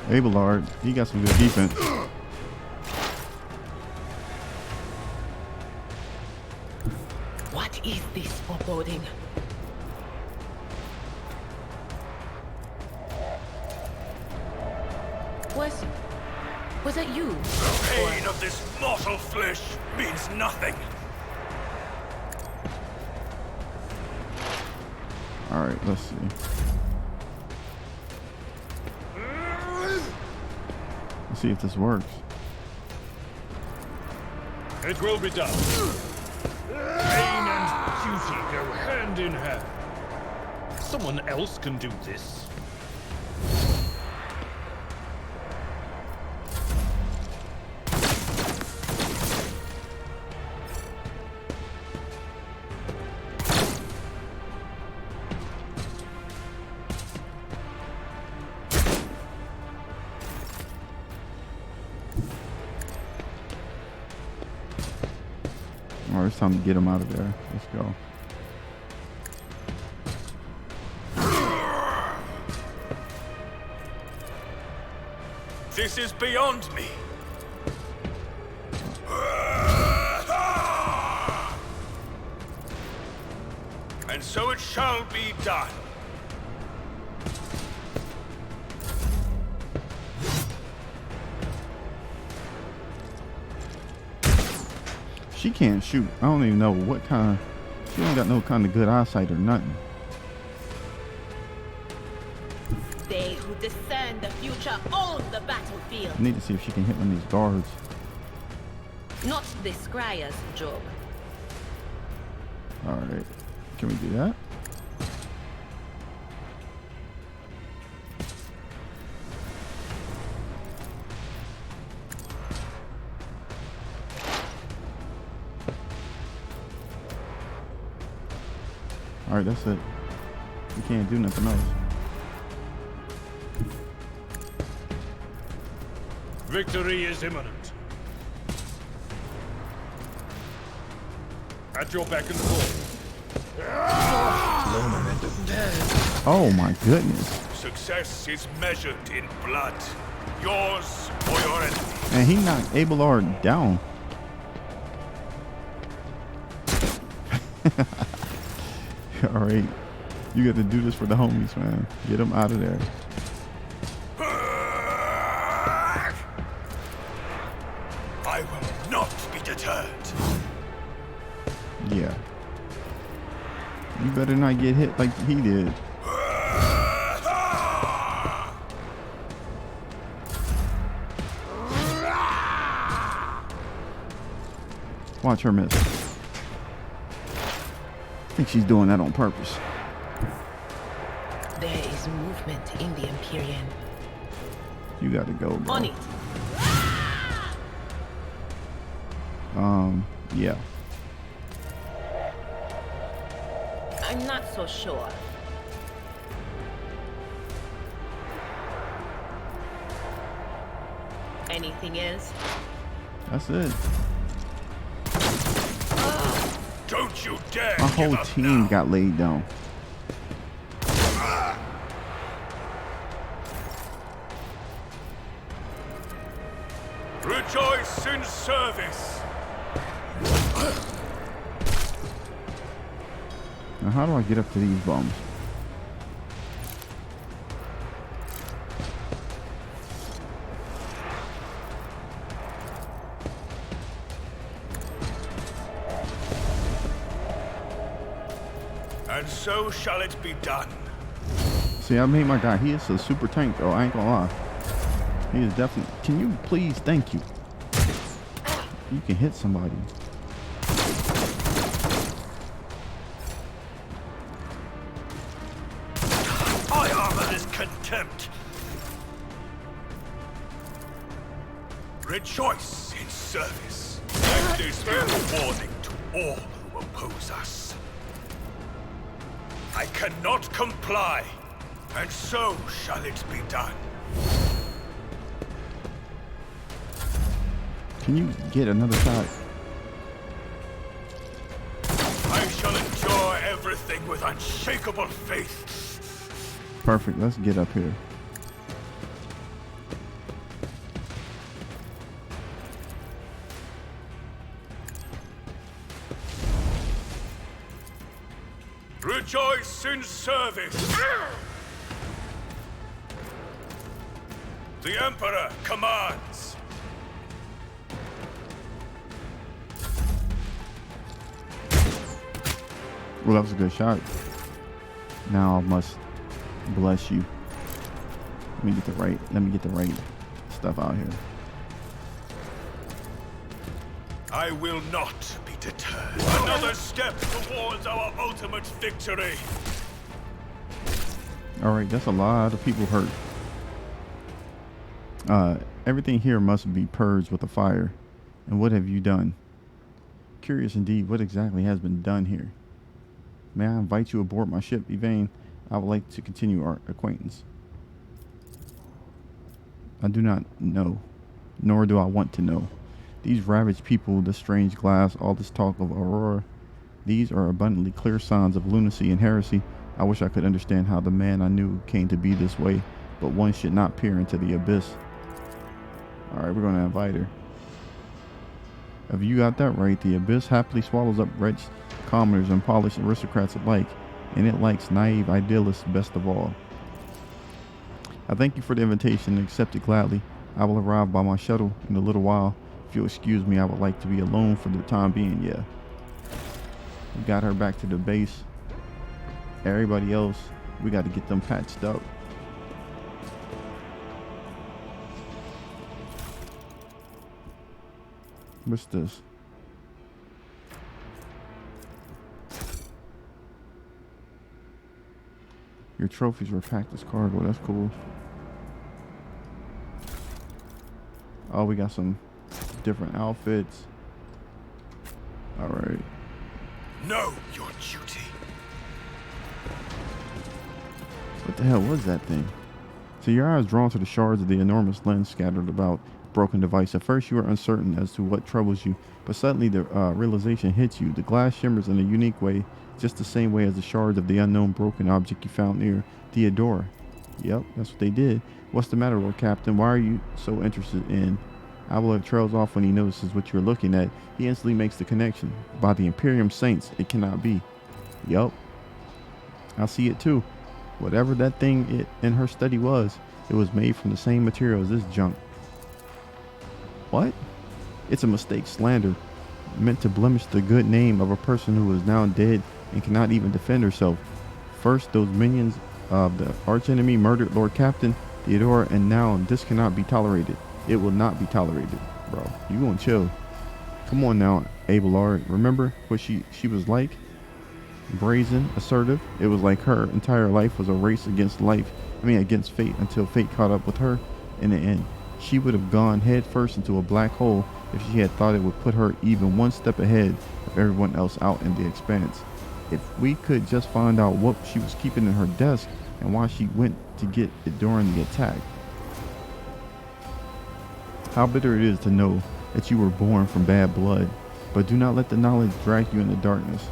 Abelard, he got some good defense. What is this foreboding? Was that you? The pain of this mortal flesh means nothing. All right, let's see. Let's see if this works. It will be done. Pain and duty go hand in hand. Someone else can do this. All right, it's time to get him out of there. Let's go. This is beyond me. And so it shall be done. She can't shoot. I don't even know what kind of... She don't got no kind of good eyesight or nothing. They who discern the future own the battlefield. I need to see if she can hit one of these guards. Not the scryer's job. All right. Can we do that? All right, that's it. We can't do nothing else. Victory is imminent. At your beck and call. Oh my goodness. Success is measured in blood. Yours or your enemy. And he knocked Abelard down. All right. You got to do this for the homies, man. Get them out of there. I will not be deterred. Yeah. You better not get hit like he did. Watch her miss. I think she's doing that on purpose. There is movement in the Empyrean. You got to go, bro. On it. Yeah. I'm not so sure. Anything else? That's it. Don't you dare. My whole give up team now. got laid down. Rejoice in service. Now, how do I get up to these bums? And so shall it be done. See, I made my guy. He is a super tank, though. I ain't gonna lie. He is definitely... Can you please? Thank you. You can hit somebody. I armor is contempt. Rejoice in service. Let this be a warning to all who oppose us. I cannot comply, and so shall it be done. Can you get another shot? I shall endure everything with unshakable faith. Perfect. Let's get up here. Rejoice in service. The Emperor commands. Well, that was a good shot. Now I must bless you. Let me get the right stuff out here. I will not be deterred. Another step towards our ultimate victory. All right, that's a lot of people hurt. Everything here must be purged with a fire. And what have you done? Curious indeed, what exactly has been done here? May I invite you aboard my ship, Yvain? I would like to continue our acquaintance. I do not know, nor do I want to know. These ravaged people, this strange glass, all this talk of Aurora, these are abundantly clear signs of lunacy and heresy. I wish I could understand how the man I knew came to be this way, but one should not peer into the abyss. Alright, we're going to invite her. If you got that right, the abyss happily swallows up wretched commoners and polished aristocrats alike, and it likes naive idealists best of all. I thank you for the invitation and accept it gladly. I will arrive by my shuttle in a little while. If you'll excuse me, I would like to be alone for the time being. Yeah. We got her back to the base. Everybody else, we got to get them patched up. What's this? Your trophies were packed as cargo. That's cool. Oh, we got some different outfits. All right. Know your duty. What the hell was that thing? So your eye is drawn to the shards of the enormous lens scattered about broken device. At first you are uncertain as to what troubles you, but suddenly the realization hits you. The glass shimmers in a unique way, just the same way as the shards of the unknown broken object you found near Theodora. Yep, that's what they did. What's the matter, Lord Captain? Why are you so interested in? Avila trails off when he notices what you're looking at. He instantly makes the connection. By the Imperium Saints, it cannot be. Yup. I see it too. Whatever that thing in her study was, it was made from the same material as this junk. What? It's a mistake slander, meant to blemish the good name of a person who is now dead and cannot even defend herself. First, those minions of the archenemy murdered Lord Captain Theodora, and now this cannot be tolerated. It will not be tolerated, bro. You gonna chill. Come on now, Abelard. Remember what she was like? Brazen, assertive. It was like her entire life was a race against against fate, until fate caught up with her in the end. She would have gone head first into a black hole if she had thought it would put her even one step ahead of everyone else out in the expanse. If we could just find out what she was keeping in her desk and why she went to get it during the attack. How bitter it is to know that you were born from bad blood, but do not let the knowledge drag you into darkness.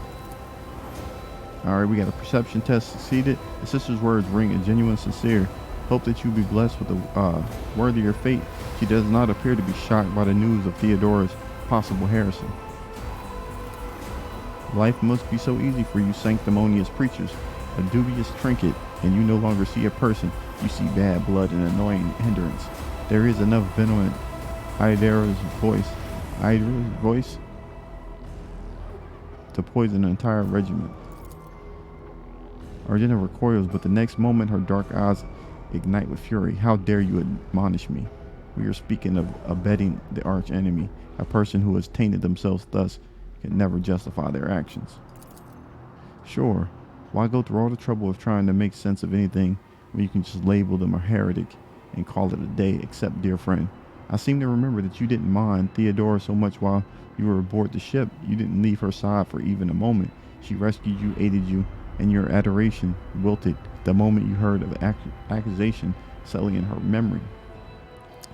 Alright, we got a perception test succeeded. The sister's words ring a genuine sincere. Hope that you be blessed with a worthier fate. She does not appear to be shocked by the news of Theodora's possible heresy. Life must be so easy for you sanctimonious preachers. A dubious trinket, and you no longer see a person. You see bad blood and annoying hindrance. There is enough venom in Idera's voice to poison an entire regiment. Argenta recoils, but the next moment her dark eyes ignite with fury. How dare you admonish me? We are speaking of abetting the arch enemy. A person who has tainted themselves thus can never justify their actions. Sure, why go through all the trouble of trying to make sense of anything when you can just label them a heretic and call it a day? Except, dear friend, I seem to remember that you didn't mind Theodora so much while you were aboard the ship. You didn't leave her side for even a moment. She rescued you, aided you, and your adoration wilted the moment you heard of the accusation settling in her memory.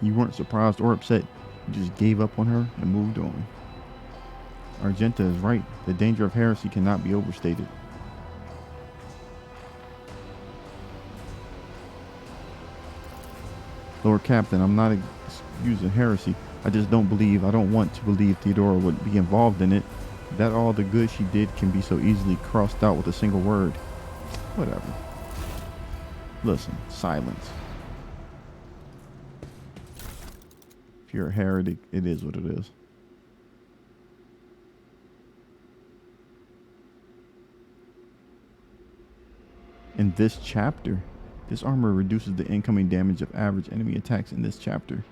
You weren't surprised or upset. You just gave up on her and moved on. Argenta is right. The danger of heresy cannot be overstated. Lord Captain, I'm not excusing heresy. I just don't want to believe Theodora would be involved in it. That all the good she did can be so easily crossed out with a single word. Whatever. Listen, silence. If you're a heretic, it is what it is. In this chapter, this armor reduces the incoming damage of average enemy attacks in this chapter.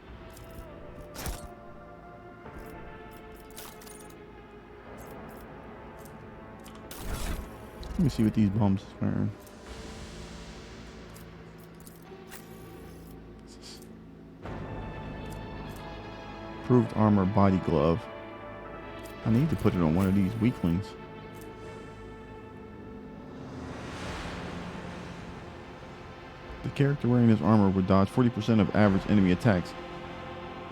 Let me see what these bums are wearing. Improved armor body glove. I need to put it on one of these weaklings. The character wearing this armor will dodge 40% of average enemy attacks.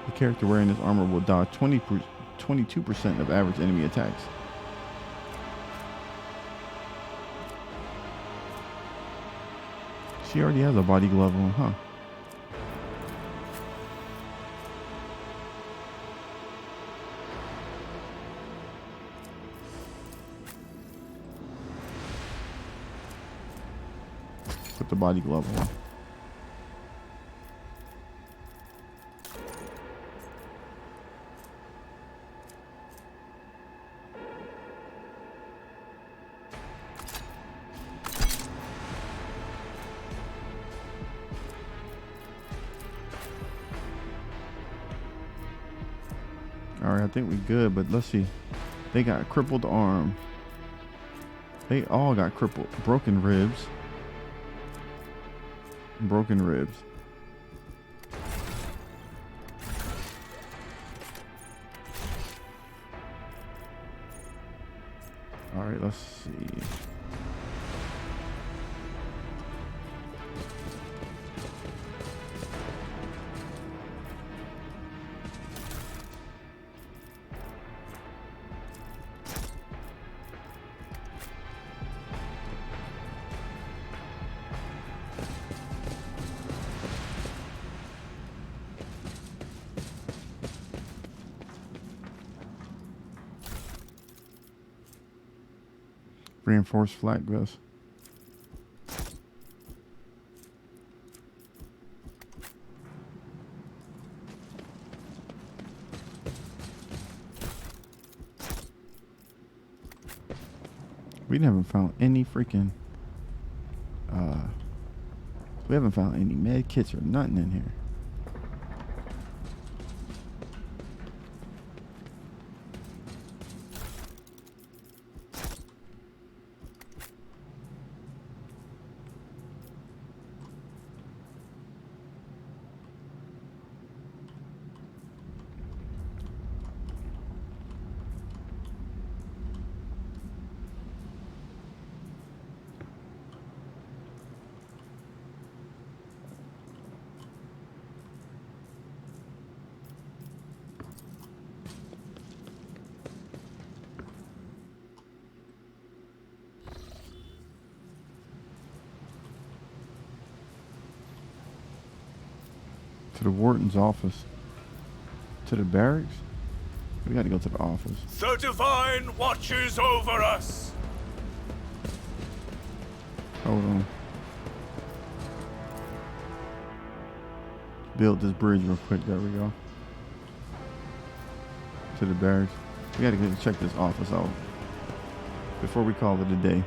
The character wearing this armor will dodge 22% of average enemy attacks. She already has a body glove on, huh? Put the body glove on. Alright, I think we good, but let's see. They got a crippled arm. They all got crippled. Broken ribs. Broken ribs. Alright, let's see. Reinforced flat glass. We haven't found any freaking we haven't found any med kits or nothing in here. To the warden's office. To the barracks? We gotta go to the office. The Divine watches over us. Hold on. Build this bridge real quick. There we go. To the barracks. We gotta go check this office out before we call it a day.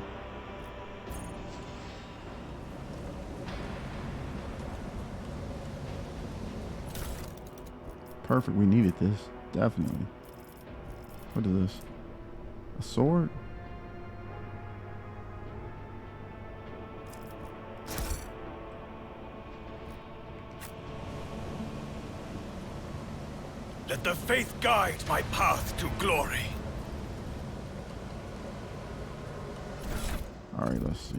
Perfect, we needed this. Definitely. What is this? A sword? Let the faith guide my path to glory. All right, let's see.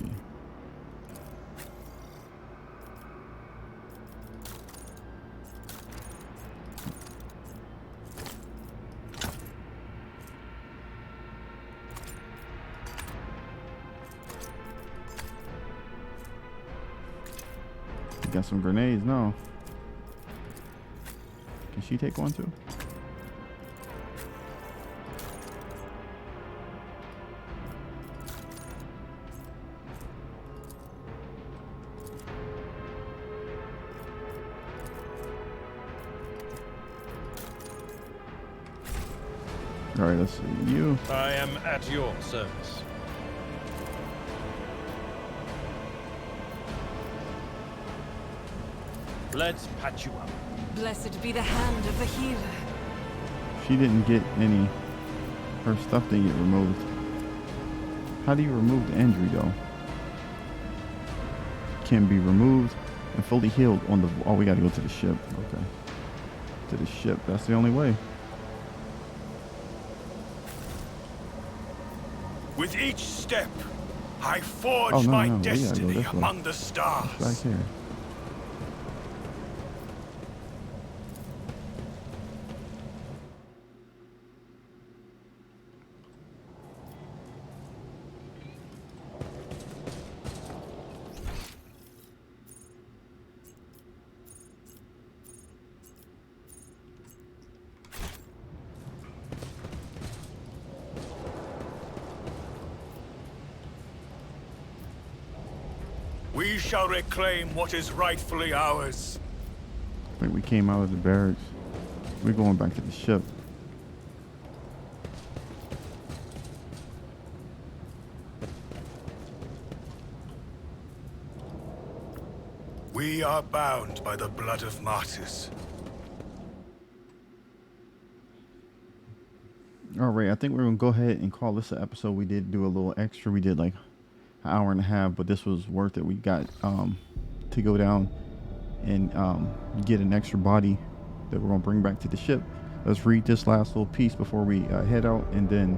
Got some grenades now. Can she take one too? All right, let's see. You. I am at your service. Let's patch you up. Blessed be the hand of the healer. She didn't get any. Her stuff didn't get removed. How do you remove the injury though? Can be removed and fully healed on the. Oh, we got to go to the ship. Okay. To the ship. That's the only way. With each step, I forge my destiny among the stars. Back here. We shall reclaim what is rightfully ours. I think we came out of the barracks. We're going back to the ship. We are bound by the blood of martyrs. All right, I think we're gonna go ahead and call this an episode. We did do a little extra. We did like an hour and a half, but this was worth it. We got to go down and get an extra body that we're gonna bring back to the ship. Let's read this last little piece before we head out, and then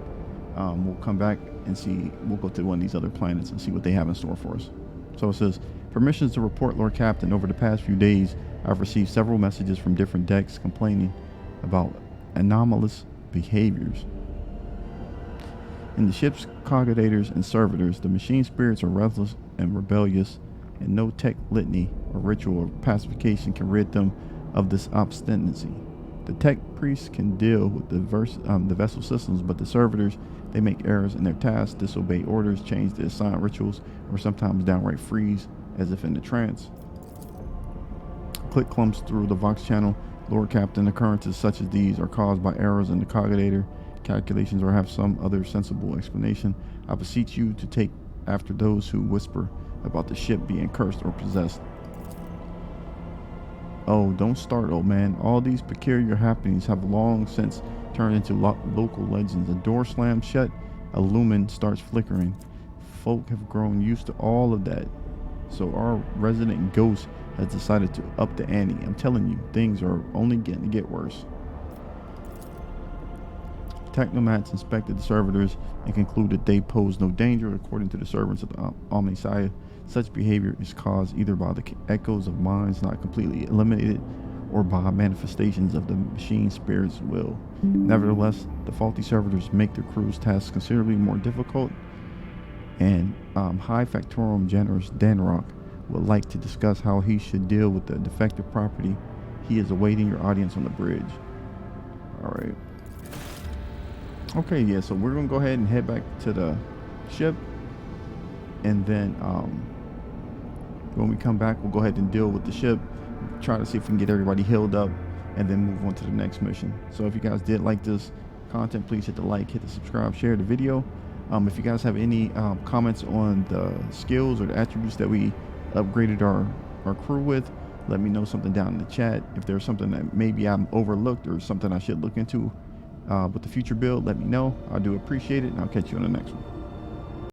we'll come back and see. We'll go to one of these other planets and see what they have in store for us. So it says, permissions to report, Lord Captain. Over the past few days, I've received several messages from different decks complaining about anomalous behaviors. In the ship's coggators and servitors, the machine spirits are restless and rebellious, and no tech litany or ritual or pacification can rid them of this obstinacy. The tech priests can deal with the vessel systems, but the servitors, they make errors in their tasks, disobey orders, change the assigned rituals, or sometimes downright freeze as if in a trance. Click clumps through the Vox channel. Lord Captain, occurrences such as these are caused by errors in the coggator calculations or have some other sensible explanation. I beseech you to take after those who whisper about the ship being cursed or possessed. Oh, don't start, old man. All these peculiar happenings have long since turned into local legends. A door slams shut, a lumen starts flickering. Folk have grown used to all of that. So our resident ghost has decided to up the ante. I'm telling you, things are only getting to get worse. Technomats inspected the servitors and concluded they pose no danger. According to the servants of the Omniscience, such behavior is caused either by the echoes of minds not completely eliminated or by manifestations of the machine spirit's will. Nevertheless, the faulty servitors make their crew's tasks considerably more difficult, and High Factorum Generous Danrock would like to discuss how he should deal with the defective property. He is awaiting your audience on the bridge. All right. Okay, yeah, so we're gonna go ahead and head back to the ship, and then when we come back, we'll go ahead and deal with the ship, try to see if we can get everybody healed up, and then move on to the next mission. So if you guys did like this content, please hit the like, hit the subscribe, share the video. If you guys have any comments on the skills or the attributes that we upgraded our crew with, let me know something down in the chat. If there's something that maybe I'm overlooked or something I should look into with the future build, let me know. I do appreciate it, and I'll catch you on the next one.